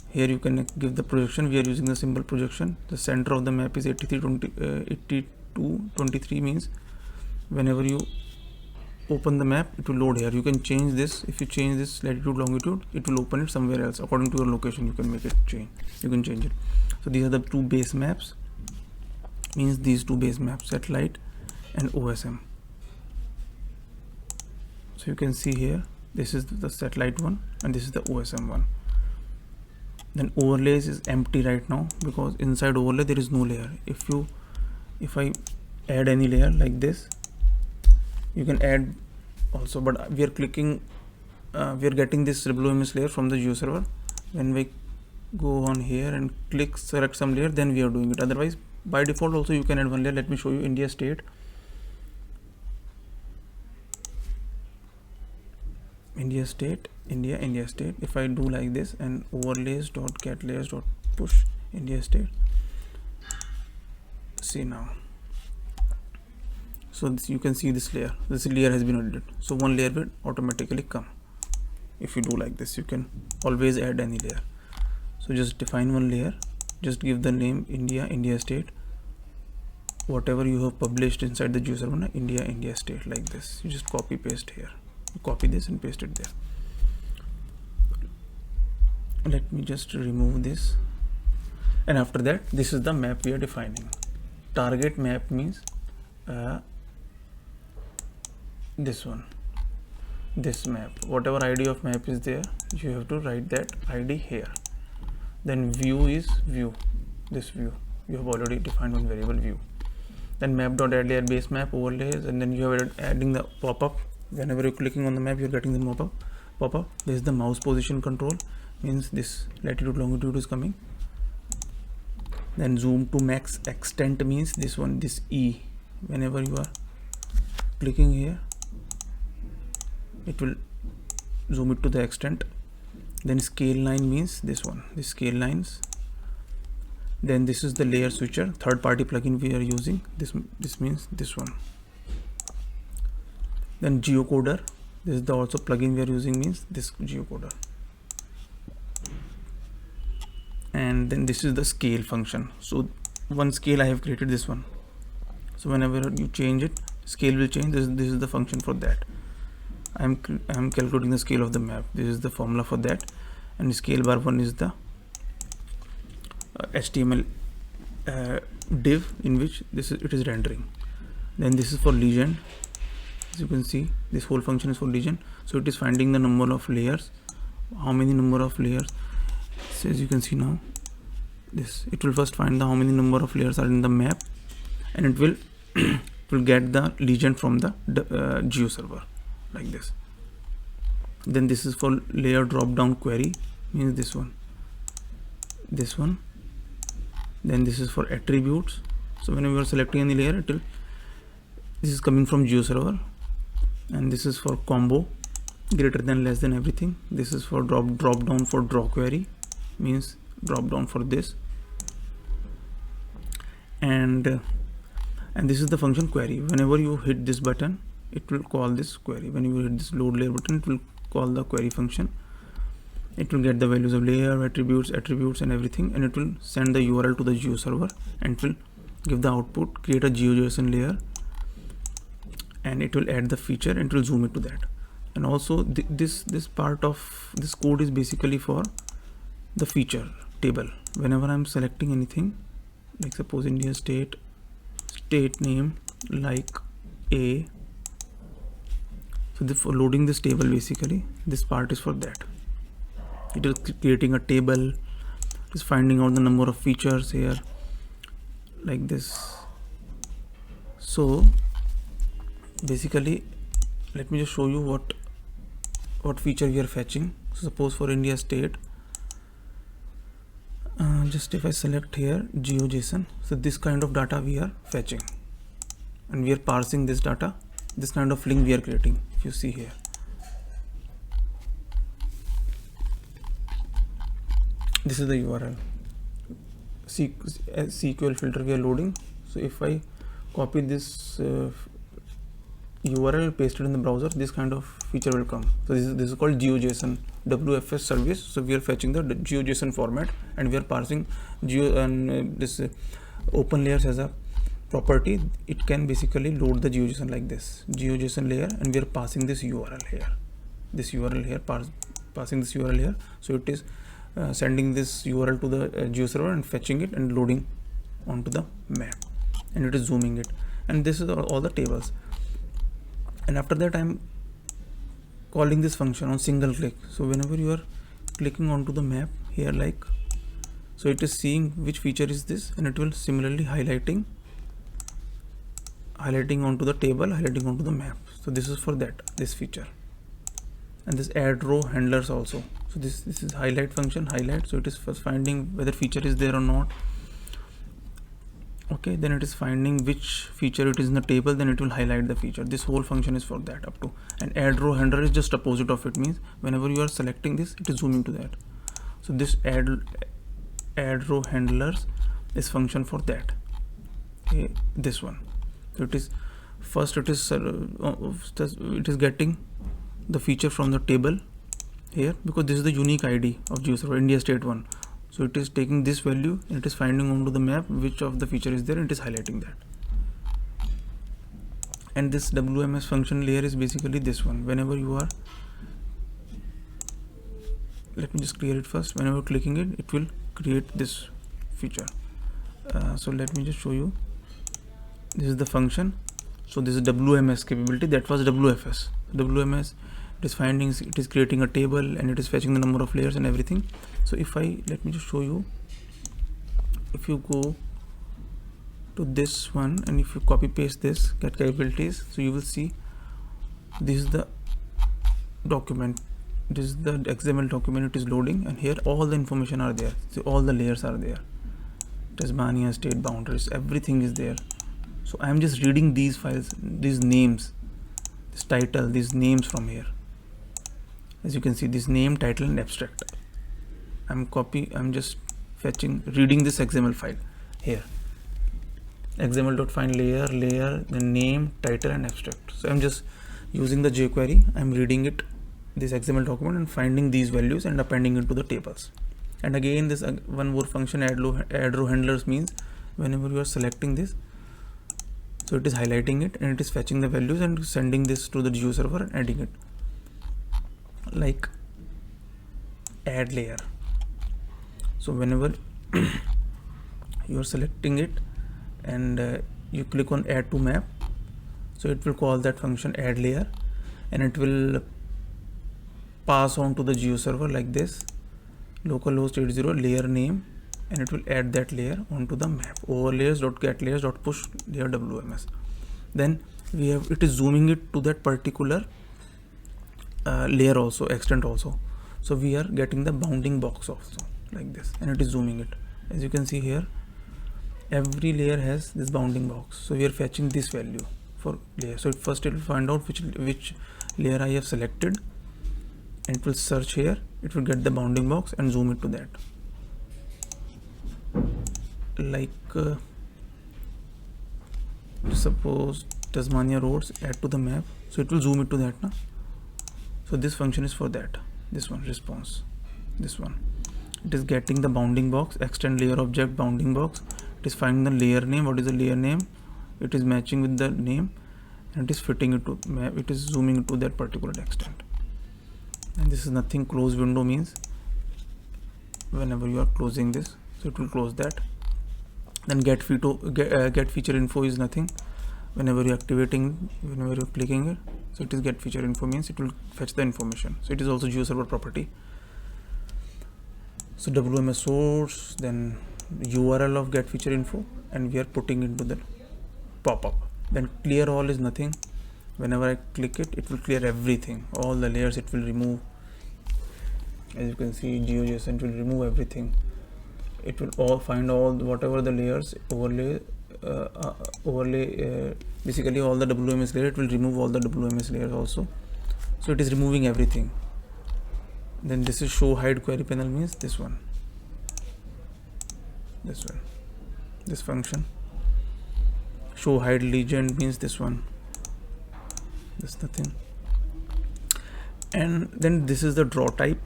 Here you can give the projection. We are using the simple projection. The center of the map is 8223 means whenever you open the map, it will load here. You can change this. If you change this latitude, longitude, it will open it somewhere else according to your location. You can make it change. You can change it. So these are the 2 base maps. Means these 2 base maps, satellite and OSM. So you can see here, this is the satellite one and this is the OSM one. Then overlays is empty right now because inside overlay there is no layer. If I add any layer like this, you can add also, but we are clicking, we are getting this WMS layer from the GeoServer. When we go on here and click select some layer, then we are doing it. Otherwise by default also you can add one layer. Let me show you India state. India state. If I do like this and overlays dot get layers dot push India state, see now. So this, you can see this layer has been added. So one layer will automatically come. If you do like this, you can always add any layer. So just define one layer, just give the name India state, whatever you have published inside the GeoServer, India state, like this. You just copy paste here. You copy this and paste it there. Let me just remove this. And after that, this is the map we are defining. Target map means this one, this map. Whatever ID of map is there, you have to write that ID here. Then view is view, this view. You have already defined one variable view. then map.add layer base map overlays, and then you have adding the pop-up. Whenever you're clicking on the map, you're getting the pop-up. This is the mouse position control, means this latitude longitude is coming. Then zoom to max extent means this one, this E. Whenever you are clicking here, it will zoom it to the extent. Then scale line means this one, this scale lines. Then this is the layer switcher, third party plugin we are using. This means this one. Then geocoder, this is the also plugin we are using, means this geocoder. And then this is the scale function. So one scale I have created, this one. So whenever you change it, scale will change. This is the function for that. I am calculating the scale of the map. This is the formula for that. And scale bar 1 is the HTML div in which it is rendering. Then this is for legend. As you can see, this whole function is for legend. So it is finding the number of layers, how many number of layers. So as you can see now, it will first find how many number of layers are in the map, and it will get the legend from the GeoServer, like this. Then this is for layer drop down query, means this one. Then this is for attributes. So whenever you are selecting any layer, this is coming from GeoServer. And this is for combo, greater than, less than, everything. This is for drop down for draw query, means drop down for this. And this is the function query. Whenever you hit this button, it will call this query. When you hit this load layer button, it will call the query function. It will get the values of layer, attributes and everything, and it will send the URL to the GeoServer, and it will give the output, create a GeoJSON layer, and it will add the feature, and it will zoom it to that. And also this part of this code is basically for the feature table. Whenever I'm selecting anything, like suppose India state name like A, so for loading this table, basically this part is for that. It is creating a table, it is finding out the number of features here, like this. So basically, let me just show you what feature we are fetching. So suppose for India state, just if I select here GeoJSON, so this kind of data we are fetching, and we are parsing this data. This kind of link we are creating, if you see here. This is the URL. SQL filter we are loading. So if I copy this URL, paste it in the browser, this kind of feature will come. So this is called GeoJSON WFS service. So we are fetching the GeoJSON format, and we are parsing this Openlayers as a property. It can basically load the GeoJSON like this, GeoJSON layer, and we are passing this URL here. Passing this URL here. So it is sending this URL to the GeoServer and fetching it and loading onto the map, and it is zooming it. And this is all the tables. And after that, I'm calling this function on single click. So whenever you are clicking onto the map here, like, so it is seeing which feature is this, and it will similarly highlighting onto the table, highlighting onto the map. So this is for this feature. And this add row handlers also. So this is highlight function, highlight. So it is first finding whether feature is there or not. Okay, then it is finding which feature it is in the table, then it will highlight the feature. This whole function is for that up to. And add row handler is just opposite of it, means whenever you are selecting this, it is zooming to that. So this add row handlers is function for that. Okay, this one. So it is first it is getting the feature from the table here, because this is the unique ID of GeoServer, India state 1. So it is taking this value, and it is finding onto the map which of the feature is there, and it is highlighting that. And this WMS function layer is basically this one. Whenever you are, let me just clear it first. Whenever clicking it, it will create this feature. So let me just show you. This is the function. So this is WMS capability. That was WFS. WMS, it is finding, it is creating a table, and it is fetching the number of layers and everything. So if let me just show you. If you go to this one, and if you copy paste this, get capabilities, so you will see this is the document, this is the XML document, it is loading, and here all the information are there. So all the layers are there, Tasmania state boundaries, everything is there. So I am just reading these files, these names, this title, these names from here. As you can see, this name, title and abstract. I'm just fetching, reading this XML file here, xml.find layer, then name, title and abstract. So I'm just using the jQuery, I'm reading it, this XML document, and finding these values and appending it to the tables. And again, this one more function, add row handlers, means whenever you are selecting this, so it is highlighting it and it is fetching the values and sending this to the GeoServer and adding it, like add layer. So whenever you are selecting it and you click on add to map, so it will call that function add layer, and it will pass on to the GeoServer like this, localhost 80 layer name, and it will add that layer onto the map, overlayers.getlayers.push layer WMS. Then we have, it is zooming it to that particular layer also, extent also. So we are getting the bounding box also like this, and it is zooming it. As you can see here, every layer has this bounding box. So we are fetching this value for layer. So first it will find out which layer I have selected, and it will search here, it will get the bounding box and zoom it to that, like suppose Tasmania roads, add to the map, so it will zoom it to that now. So this function is for that, this one, response, this one, it is getting the bounding box, extend layer object bounding box, it is finding the layer name, what is the layer name, it is matching with the name, and it is fitting it to map, it is zooming it to that particular extent. And this is nothing, close window means whenever you are closing this, so it will close that. Then get feature info is nothing, whenever you are activating, whenever you are clicking it, so it is get feature info, means it will fetch the information. So it is also GeoServer property. So WMS source, then URL of get feature info, and we are putting into the pop-up. Then clear all is nothing, whenever I click it, it will clear everything, all the layers it will remove. As you can see, GeoJSON will remove everything. It will all find all whatever the layers, overlay, basically all the WMS layer, it will remove all the WMS layers also. So it is removing everything. Then this is show hide query panel, means this one, this function. Show hide legend means this one, this nothing. And then this is the draw type,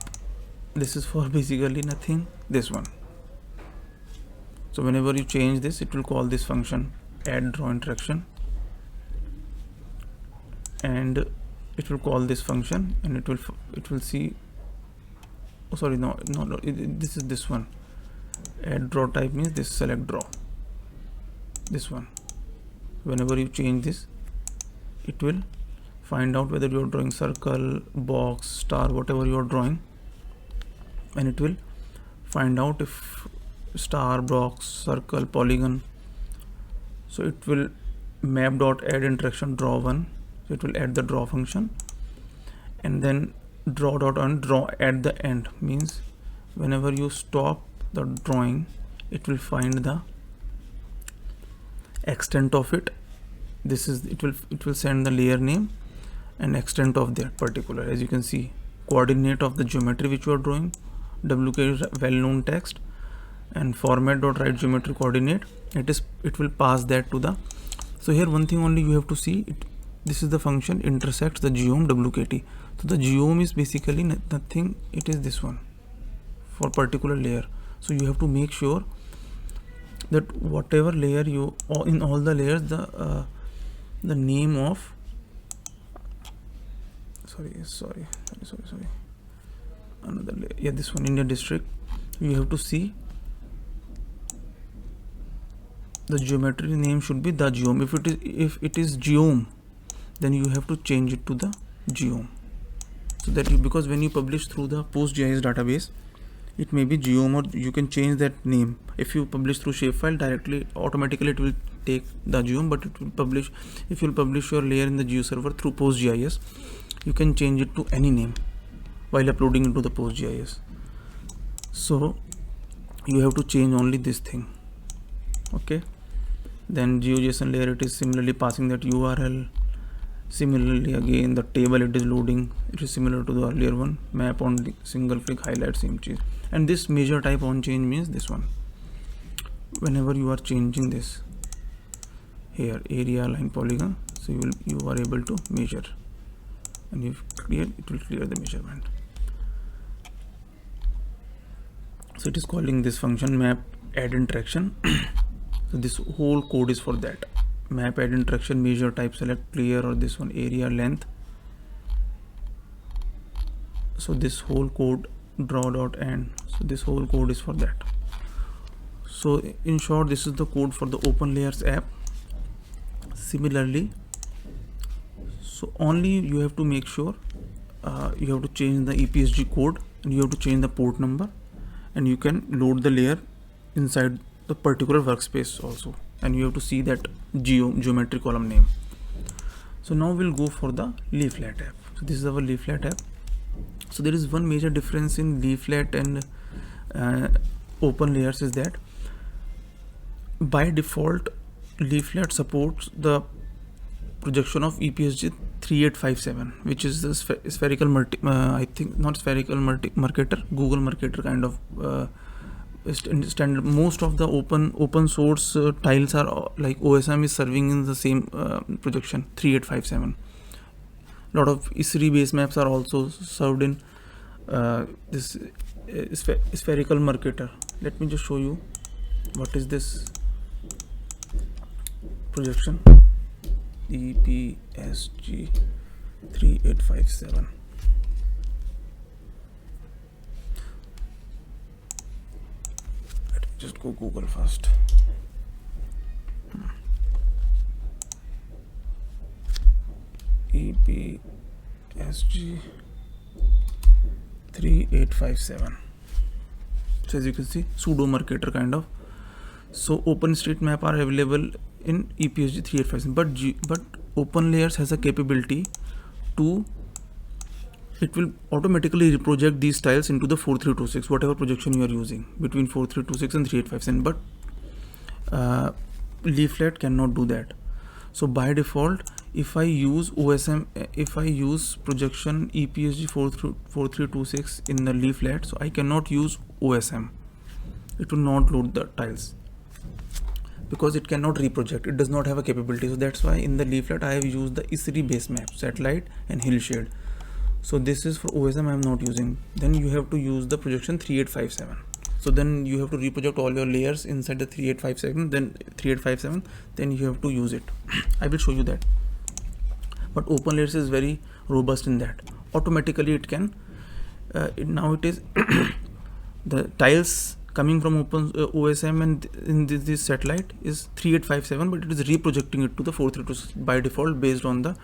this is for basically nothing, this one. So whenever you change this, it will call this function add draw interaction, and it will call this function, and it will see, oh sorry, no, this is this one, add draw type means this, select draw, this one. Whenever you change this, it will find out whether you are drawing circle, box, star, whatever you are drawing, and it will find out if star, box, circle, polygon. So it will map.add interaction draw one, so it will add the draw function, and then draw at the end, means whenever you stop the drawing, it will find the extent of it. This is, it will send the layer name and extent of that particular. As you can see, coordinate of the geometry which you are drawing, WK is well-known text, and format.write geometry coordinate, it will pass that to the. So here one thing only you have to see, this is the function intersects the geom WKT. So the geom is basically nothing, it is this one for particular layer. So you have to make sure that whatever layer you, or in all the layers, the name of sorry, another layer, yeah, this one, India district, you have to see the geometry name should be the geom. If it is geom, then you have to change it to the geom, so that because when you publish through the PostGIS database, it may be geom, or you can change that name. If you publish through shapefile directly, automatically it will take the geom, but it will publish. If you'll publish your layer in the GeoServer through PostGIS, you can change it to any name while uploading into the PostGIS. So you have to change only this thing. Okay, then GeoJSON layer, it is similarly passing that URL. Similarly, again the table it is loading, it is similar to the earlier one. Map on the single fig, highlight, same change. And this measure type on change means this one. Whenever you are changing this here, area, line, polygon, so you are able to measure, and if clear, it will clear the measurement. So it is calling this function map add interaction. So this whole code is for that. Map add interaction, measure type, select clear, or this one area, length. So this whole code, draw dot end, so this whole code is for that. So in short, this is the code for the Openlayers app. Similarly, so only you have to make sure you have to change the EPSG code, and you have to change the port number, and you can load the layer inside the particular workspace also, and you have to see that geometry column name. So now we'll go for the Leaflet app. So this is our Leaflet app. So there is one major difference in Leaflet and Openlayers is that by default Leaflet supports the projection of EPSG 3857, which is the spherical I think not spherical Mercator, Google Mercator kind of standard. Most of the open source tiles are like OSM is serving in the same projection 3857. A lot of ISRI base maps are also served in this spherical Mercator. Let me just show you what is this projection. EPSG 3857. Let me just go Google first. EPSG 3857. So as you can see, pseudo Mercator kind of. So OpenStreetMap are available in EPSG 3857, but Openlayers has a capability to, it will automatically reproject these tiles into the 4326, whatever projection you are using between 4326 and 3857, but Leaflet cannot do that. So by default, if I use OSM, if I use projection EPSG 4326 in the Leaflet, so I cannot use OSM. It will not load the tiles because it cannot reproject. It does not have a capability. So that's why in the Leaflet I have used the ISRI base map, satellite and hillshade. So this is for OSM I am not using. Then you have to use the projection 3857. So then you have to reproject all your layers inside the 3857. Then you have to use it. I will show you that. But Openlayers is very robust in that. Automatically it can. Now it is the tiles coming from OSM and in this satellite is 3857, but it is reprojecting it to the 4326 by default based on the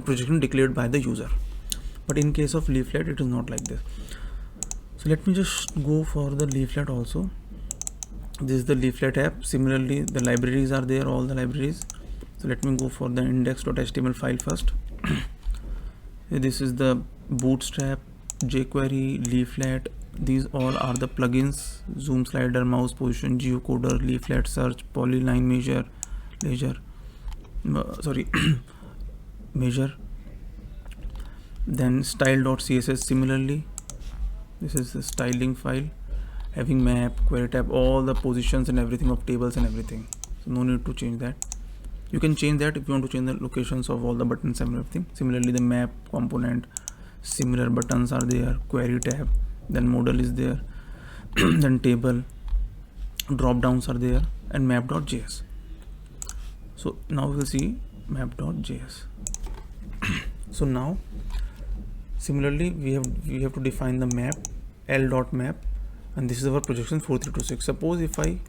projection declared by the user. But in case of Leaflet, it is not like this. So let me just go for the Leaflet also. This is the Leaflet app. Similarly, the libraries are there, all the libraries. So let me go for the index.html file first. This is the Bootstrap, jQuery, Leaflet. These all are the plugins: zoom slider, mouse position, geocoder, Leaflet search, polyline measure, measure. Then style.css. Similarly, this is the styling file having map, query tab, all the positions and everything of tables and everything. So no need to change that. You can change that if you want to change the locations of all the buttons and everything. Similarly, the map component, similar buttons are there, query tab, then modal is there, then table, drop downs are there, and map.js. So now we'll see map.js. So now similarly we have to define the map, l.map, and this is our projection 4326. Suppose if I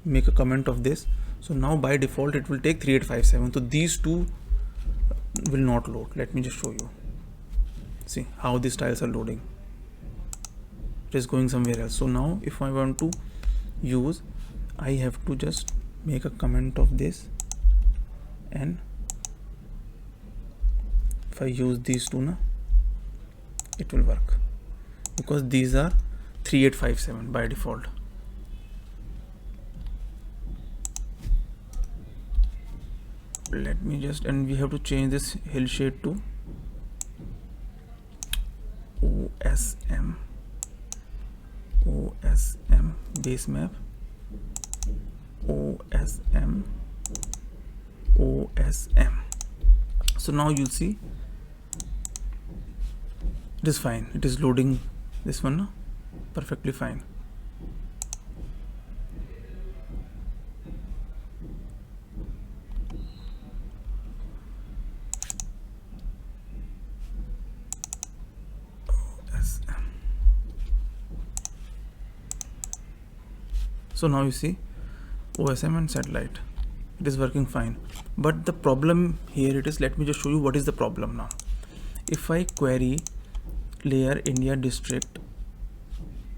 make a comment of this, so now by default it will take 3857. So these two will not load. Let me just show you. See how these tiles are loading. It is going somewhere else. So now if I want to use, I have to just make a comment of this, and if I use these two now, it will work, because these are 3857 by default. Let me just, and we have to change this hill shade to OSM base map, OSM. So now you'll see it is fine. It is loading this one now, perfectly fine. So now you see OSM and satellite, it is working fine. But the problem here it is, let me just show you what is the problem now. If I query layer India district,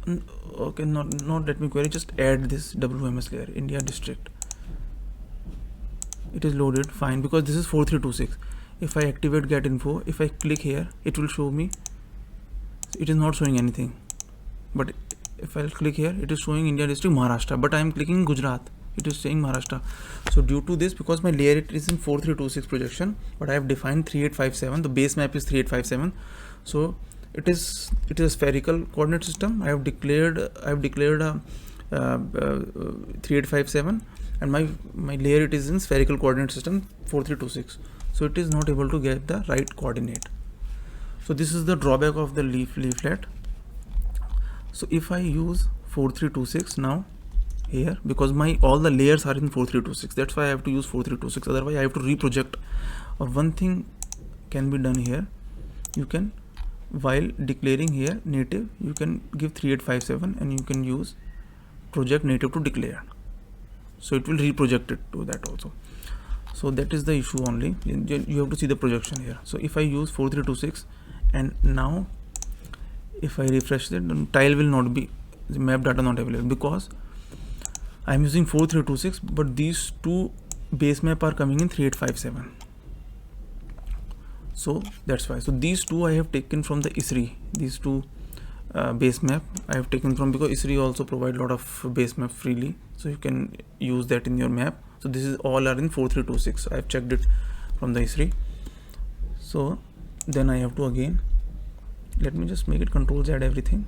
okay, not let me query, just add this WMS layer India district. It is loaded fine because this is 4326. If I activate get info, if I click here, it will show me, it is not showing anything. But if I click here, it is showing India district Maharashtra, but I am clicking Gujarat, it is saying Maharashtra. So due to this, because my layer it is in 4326 projection, but I have defined 3857, the base map is 3857, so it is a spherical coordinate system. I have declared a 3857, and my layer it is in spherical coordinate system 4326, so it is not able to get the right coordinate. So this is the drawback of the leaflet. So if I use 4326 now here, because all the layers are in 4326, that's why I have to use 4326, otherwise I have to reproject. Or one thing can be done here, you can, while declaring here native, you can give 3857 and you can use project native to declare, so it will reproject it to that also. So that is the issue only, you have to see the projection here. So if I use 4326 and now if I refresh it, tile will not be, the map data not available, because I am using 4326, but these two base map are coming in 3857. So that's why. So these two I have taken from the ISRI, these two base map I have taken from, because ISRI also provide a lot of base map freely, so you can use that in your map. So this is all are in 4326. I have checked it from the ISRI. So then I have to again, let me just make it Control Z everything.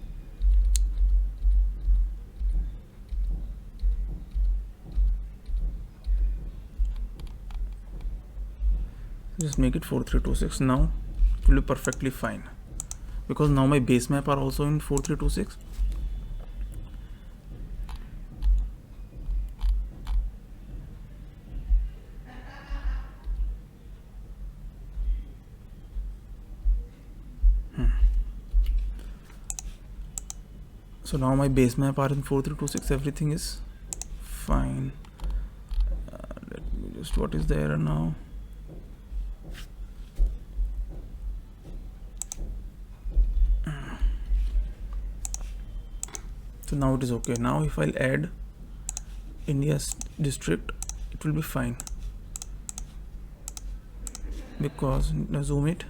Just make it 4326. Now it will be perfectly fine, because now my base map are also in 4326. So now my base map are in 4326, everything is fine. Let me just, what is the error now? So now it is okay. Now if I'll add India's district, it will be fine, because zoom it.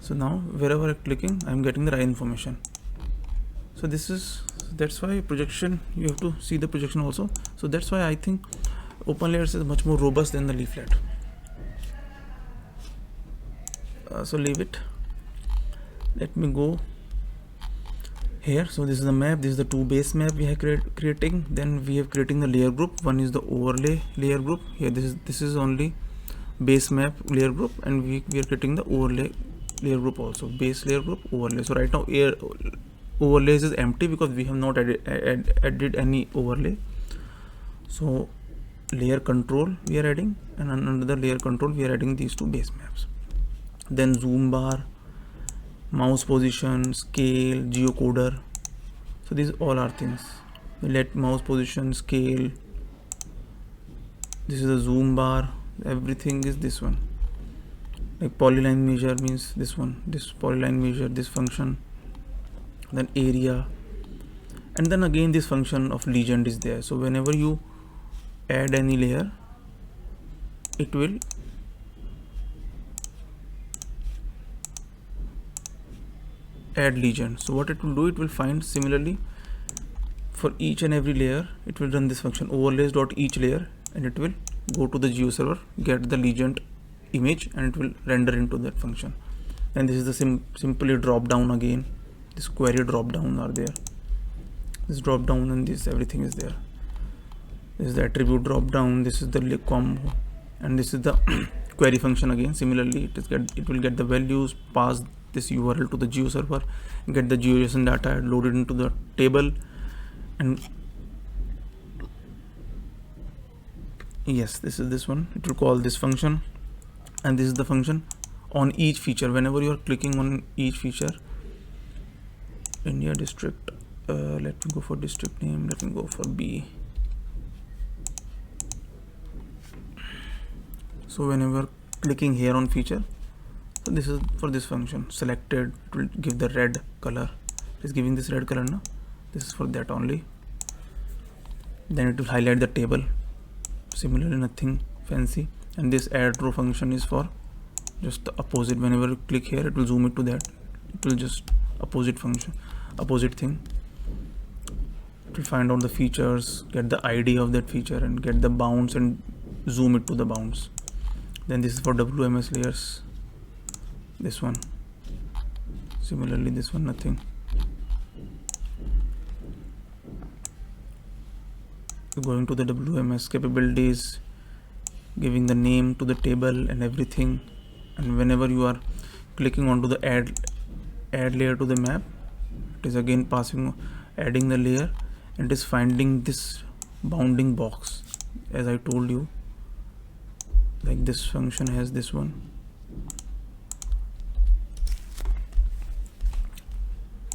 So now wherever I'm clicking, I'm getting the right information. So this is, that's why projection, you have to see the projection also. So that's why I think Openlayers is much more robust than the Leaflet. So leave it. Let me go here. So this is the map, this is the two base map we are creating. Then we have creating the layer group. One is the overlay layer group. Here this is only base map layer group, and we are creating the overlay layer group also, base layer group, overlay. So right now overlays is empty because we have not added any overlay. So layer control we are adding, and another layer control we are adding these two base maps. Then zoom bar, mouse position, scale, geocoder. So these all are things. Let mouse position, scale, this is the zoom bar, everything is this one. Like polyline measure means this one, this polyline measure, this function. Then area, and then again this function of legend is there. So whenever you add any layer, it will add legend. So what it will do, it will find similarly for each and every layer, it will run this function overlays dot each layer, and it will go to the GeoServer, get the legend image, and it will render into that function. And this is the simply drop down again. This query drop down are there. This drop down and this everything is there. This is the attribute drop down. This is the combo, and this is the query function again. Similarly, it will get the values, pass this URL to the GeoServer, get the GeoJSON data, load it into the table, and yes, this is this one. It will call this function, and this is the function on each feature. Whenever you are clicking on each feature, India district, let me go for district name, let me go for B. So whenever clicking here on feature, so this is for this function selected, it will give the red color. It is giving this red color now. This is for that only. Then it will highlight the table. Similarly, nothing fancy. And this add row function is for just the opposite. Whenever you click here, it will zoom it to that. It will just opposite function, opposite thing. It will find out the features, get the ID of that feature, and get the bounds and zoom it to the bounds. Then this is for WMS layers. This one. Similarly, this one, nothing. Going to the WMS capabilities, giving the name to the table and everything. And whenever you are clicking onto the add layer to the map, it is again adding the layer, and it is finding this bounding box. As I told you, like this function has this one.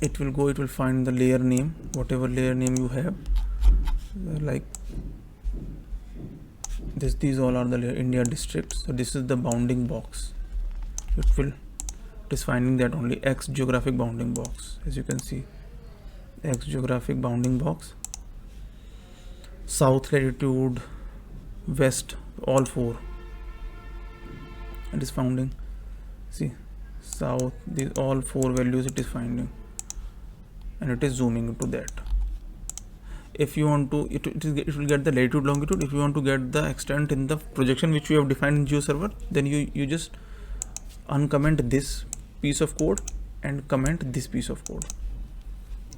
It will find the layer name, whatever layer name you have, like this. These all are the layer India districts. So this is the bounding box. It is finding that only X geographic bounding box. As you can see, X geographic bounding box, south latitude, west, all four. It is finding, see, south, these all four values it is finding, and it is zooming into that. If you want to, it will get the latitude, longitude. If you want to get the extent in the projection which you have defined in GeoServer, then you just uncomment this piece of code and comment this piece of code.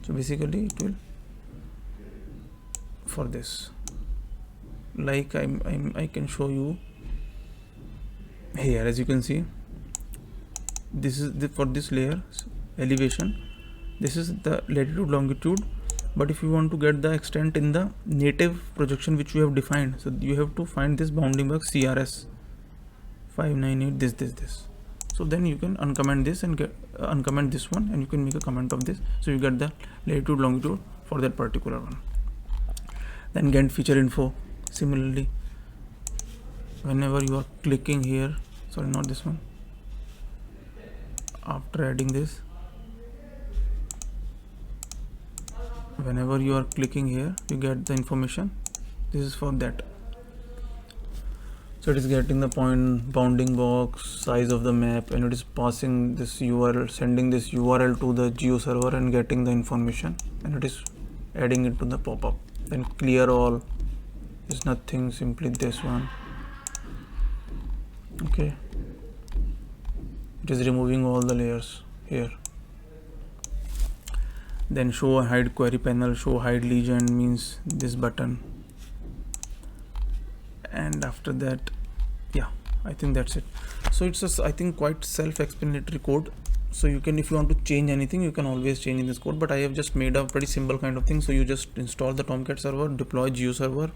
So basically it will, for this, like I can show you here. As you can see, this is for this layer elevation, this is the latitude, longitude. But if you want to get the extent in the native projection which you have defined, so you have to find this bounding box CRS 598 this. So then you can uncomment this and uncomment this one, and you can make a comment of this, so you get the latitude, longitude for that particular one. Then Gantt feature info. Similarly, whenever you are clicking here, sorry, not this one, after adding this, whenever you are clicking here, you get the information. This is for that. So it is getting the point, bounding box, size of the map, and it is passing this URL, sending this URL to the GeoServer and getting the information, and it is adding it to the pop-up. Then clear all is nothing, simply this one. Okay, it is removing all the layers here. Then show hide query panel, show hide legend means this button. And after that, yeah, I think that's it. So it's just, I think, quite self-explanatory code. So you can, if you want to change anything, you can always change in this code, but I have just made a pretty simple kind of thing. So you just install the Tomcat server, deploy GeoServer,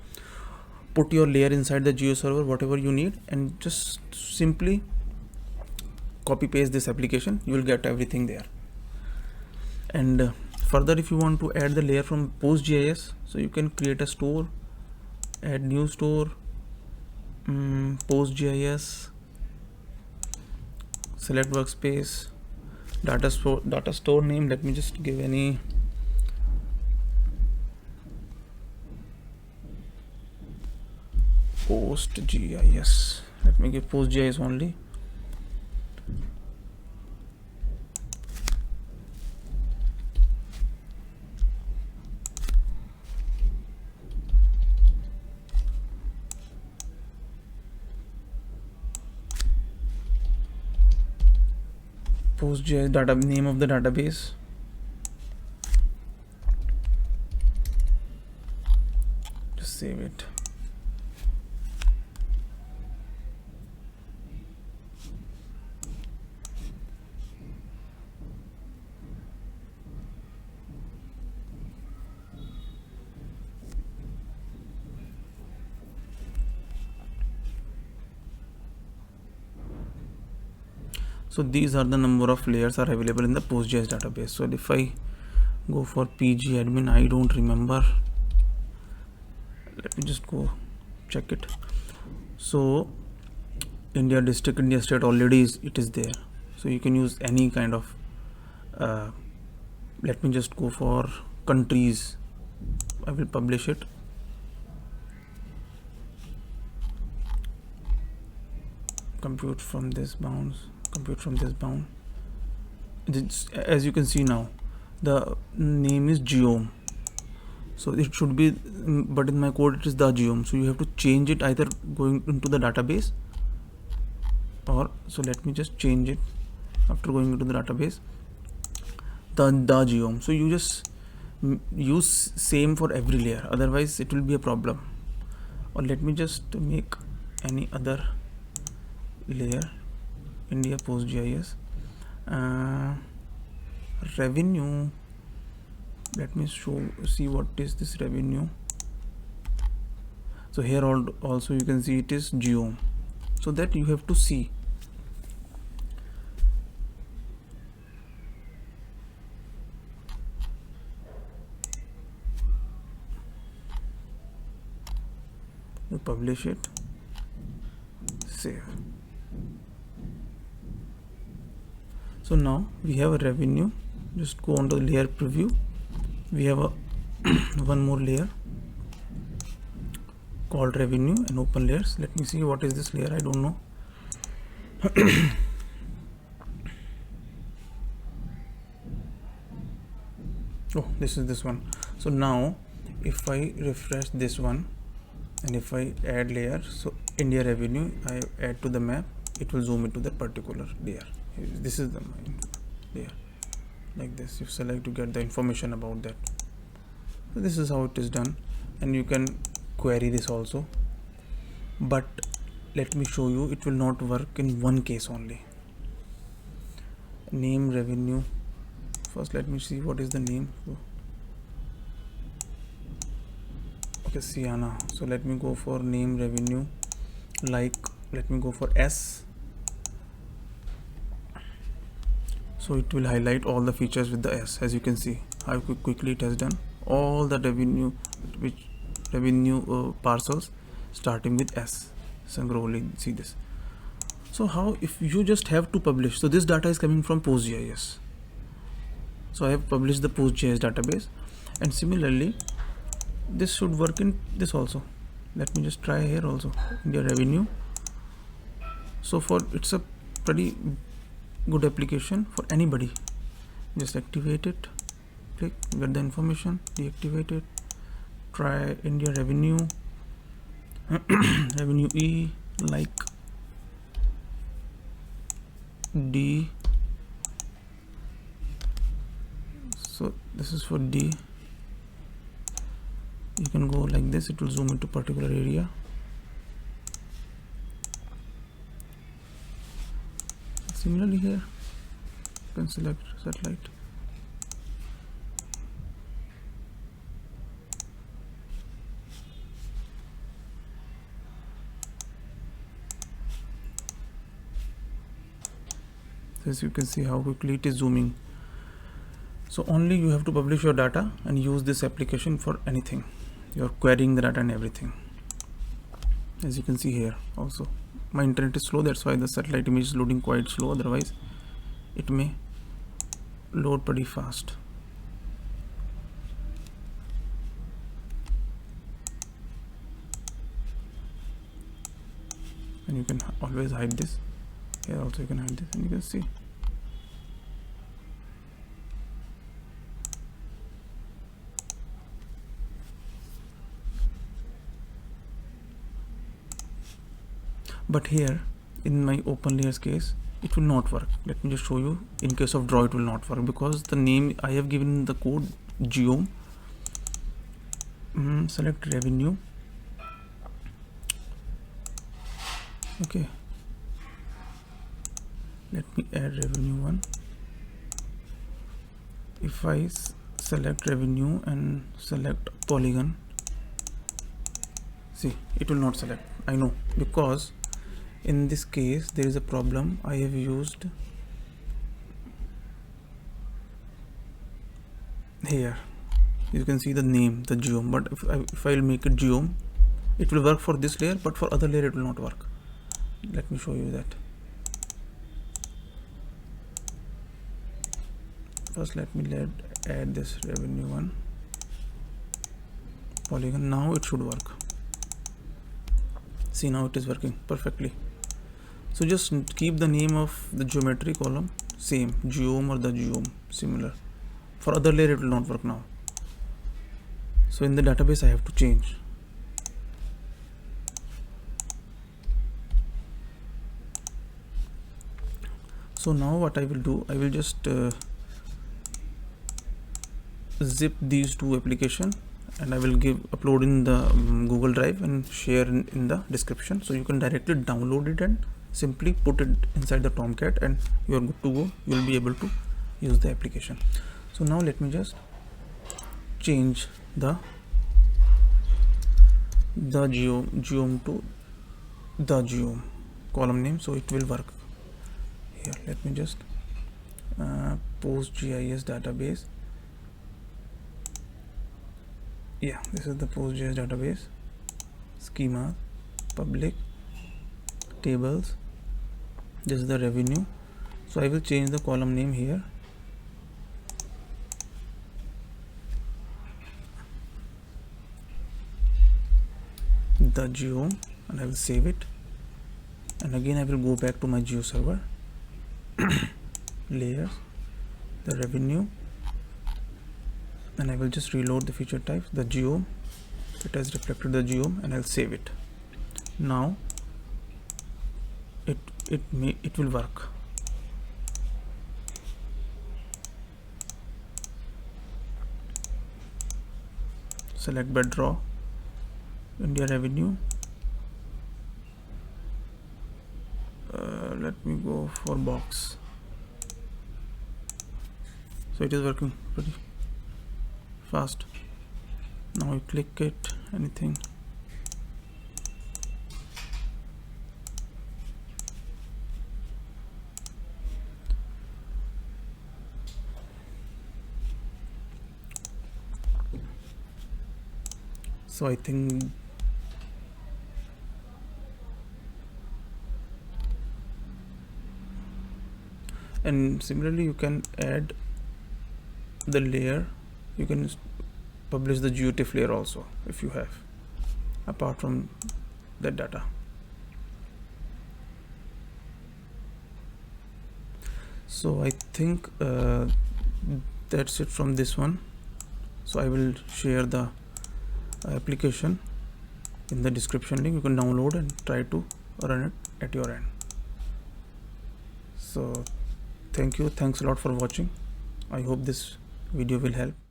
put your layer inside the GeoServer, whatever you need, and just simply copy paste this application. You will get everything there. And further, if you want to add the layer from PostGIS, so you can create a store, add new store, PostGIS, select workspace, data store name. Let me just give any PostGIS. Let me give PostGIS only. PostGIS data, name of the database. Just save it. So these are the number of layers are available in the PostGIS database. So if I go for PG admin, I don't remember. Let me just go check it. So India district, India state already it is there. So you can use any kind of. Let me just go for countries. I will publish it. Compute from this bounds. Compute from this bound. As you can see now, the name is geom, so it should be, but in my code it is the geom. So you have to change it either going into the database, or so let me just change it after going into the database, the geom. So you just use same for every layer, otherwise it will be a problem. Or let me just make any other layer. India PostGIS, revenue. Let me see what is this revenue. So here also you can see it is geom, so that you have to see. You publish it, save. So now we have a revenue. Just go on to the layer preview. We have a one more layer called revenue and open layers. Let me see what is this layer. I don't know. Oh, this is this one. So now if I refresh this one and if I add layer, so India revenue, I add to the map, it will zoom into that particular layer. This is the layer, like this. You select to get the information about that. So this is how it is done, and you can query this also, but let me show you, it will not work in one case only. Name revenue. First let me see what is the name. Okay, Sienna. So let me go for name revenue, like let me go for S. So it will highlight all the features with the S. As you can see how quickly it has done all the revenue, parcels starting with S. Sangroli, see this. So how, if you just have to publish, so this data is coming from PostGIS. So I have published the PostGIS database, and similarly this should work in this also. Let me just try here also, India revenue. So for, it's a pretty good application for anybody. Just activate it, click, get the information, deactivate it, try India revenue. Revenue E, like D. So this is for D. You can go like this, it will zoom into particular area. Similarly here, you can select satellite. As you can see how quickly it is zooming. So only you have to publish your data and use this application for anything. You're querying the data and everything. As you can see here also, my internet is slow, that's why the satellite image is loading quite slow, otherwise it may load pretty fast. and you can always hide this. Here also you can hide this, and you can see. But here in my Openlayers case, it will not work. Let me just show you. In case of draw, it will not work because the name I have given the code geom. Select revenue. Okay, let me add revenue 1. If I select revenue and select polygon, see, it will not select. I know, because in this case there is a problem. I have used here, you can see the name, the geom, but if I will make it geom, it will work for this layer, but for other layer it will not work. Let me show you that. First let me add this revenue 1 polygon. Now it should work. See, now it is working perfectly. So just keep the name of the geometry column same, geom or the geom, similar. For other layer it will not work now. So in the database I have to change. So now what I will do, I will just zip these two applications, and I will upload in the Google Drive and share in the description, so you can directly download it and simply put it inside the Tomcat, and you are good to go. You will be able to use the application. So now let me just change the geom to the geom column name, so it will work. Here let me just PostGIS database. Yeah, this is the PostGIS database. Schema, public, tables. This is the revenue. So I will change the column name here. The geom, and I will save it. And again I will go back to my GeoServer. Layers, the revenue, and I will just reload the feature types, the geom. It has reflected the geom, and I'll save it. Now it will work. Select by draw, India revenue. Let me go for box. So it is working pretty fast. Now you click it, anything. So I think and similarly you can add the layer. You can publish the geotiff layer also if you have, apart from that data. So I think that's it from this one. So I will share the application in the description link. You can download and try to run it at your end. So thank you, thanks a lot for watching. I hope this video will help.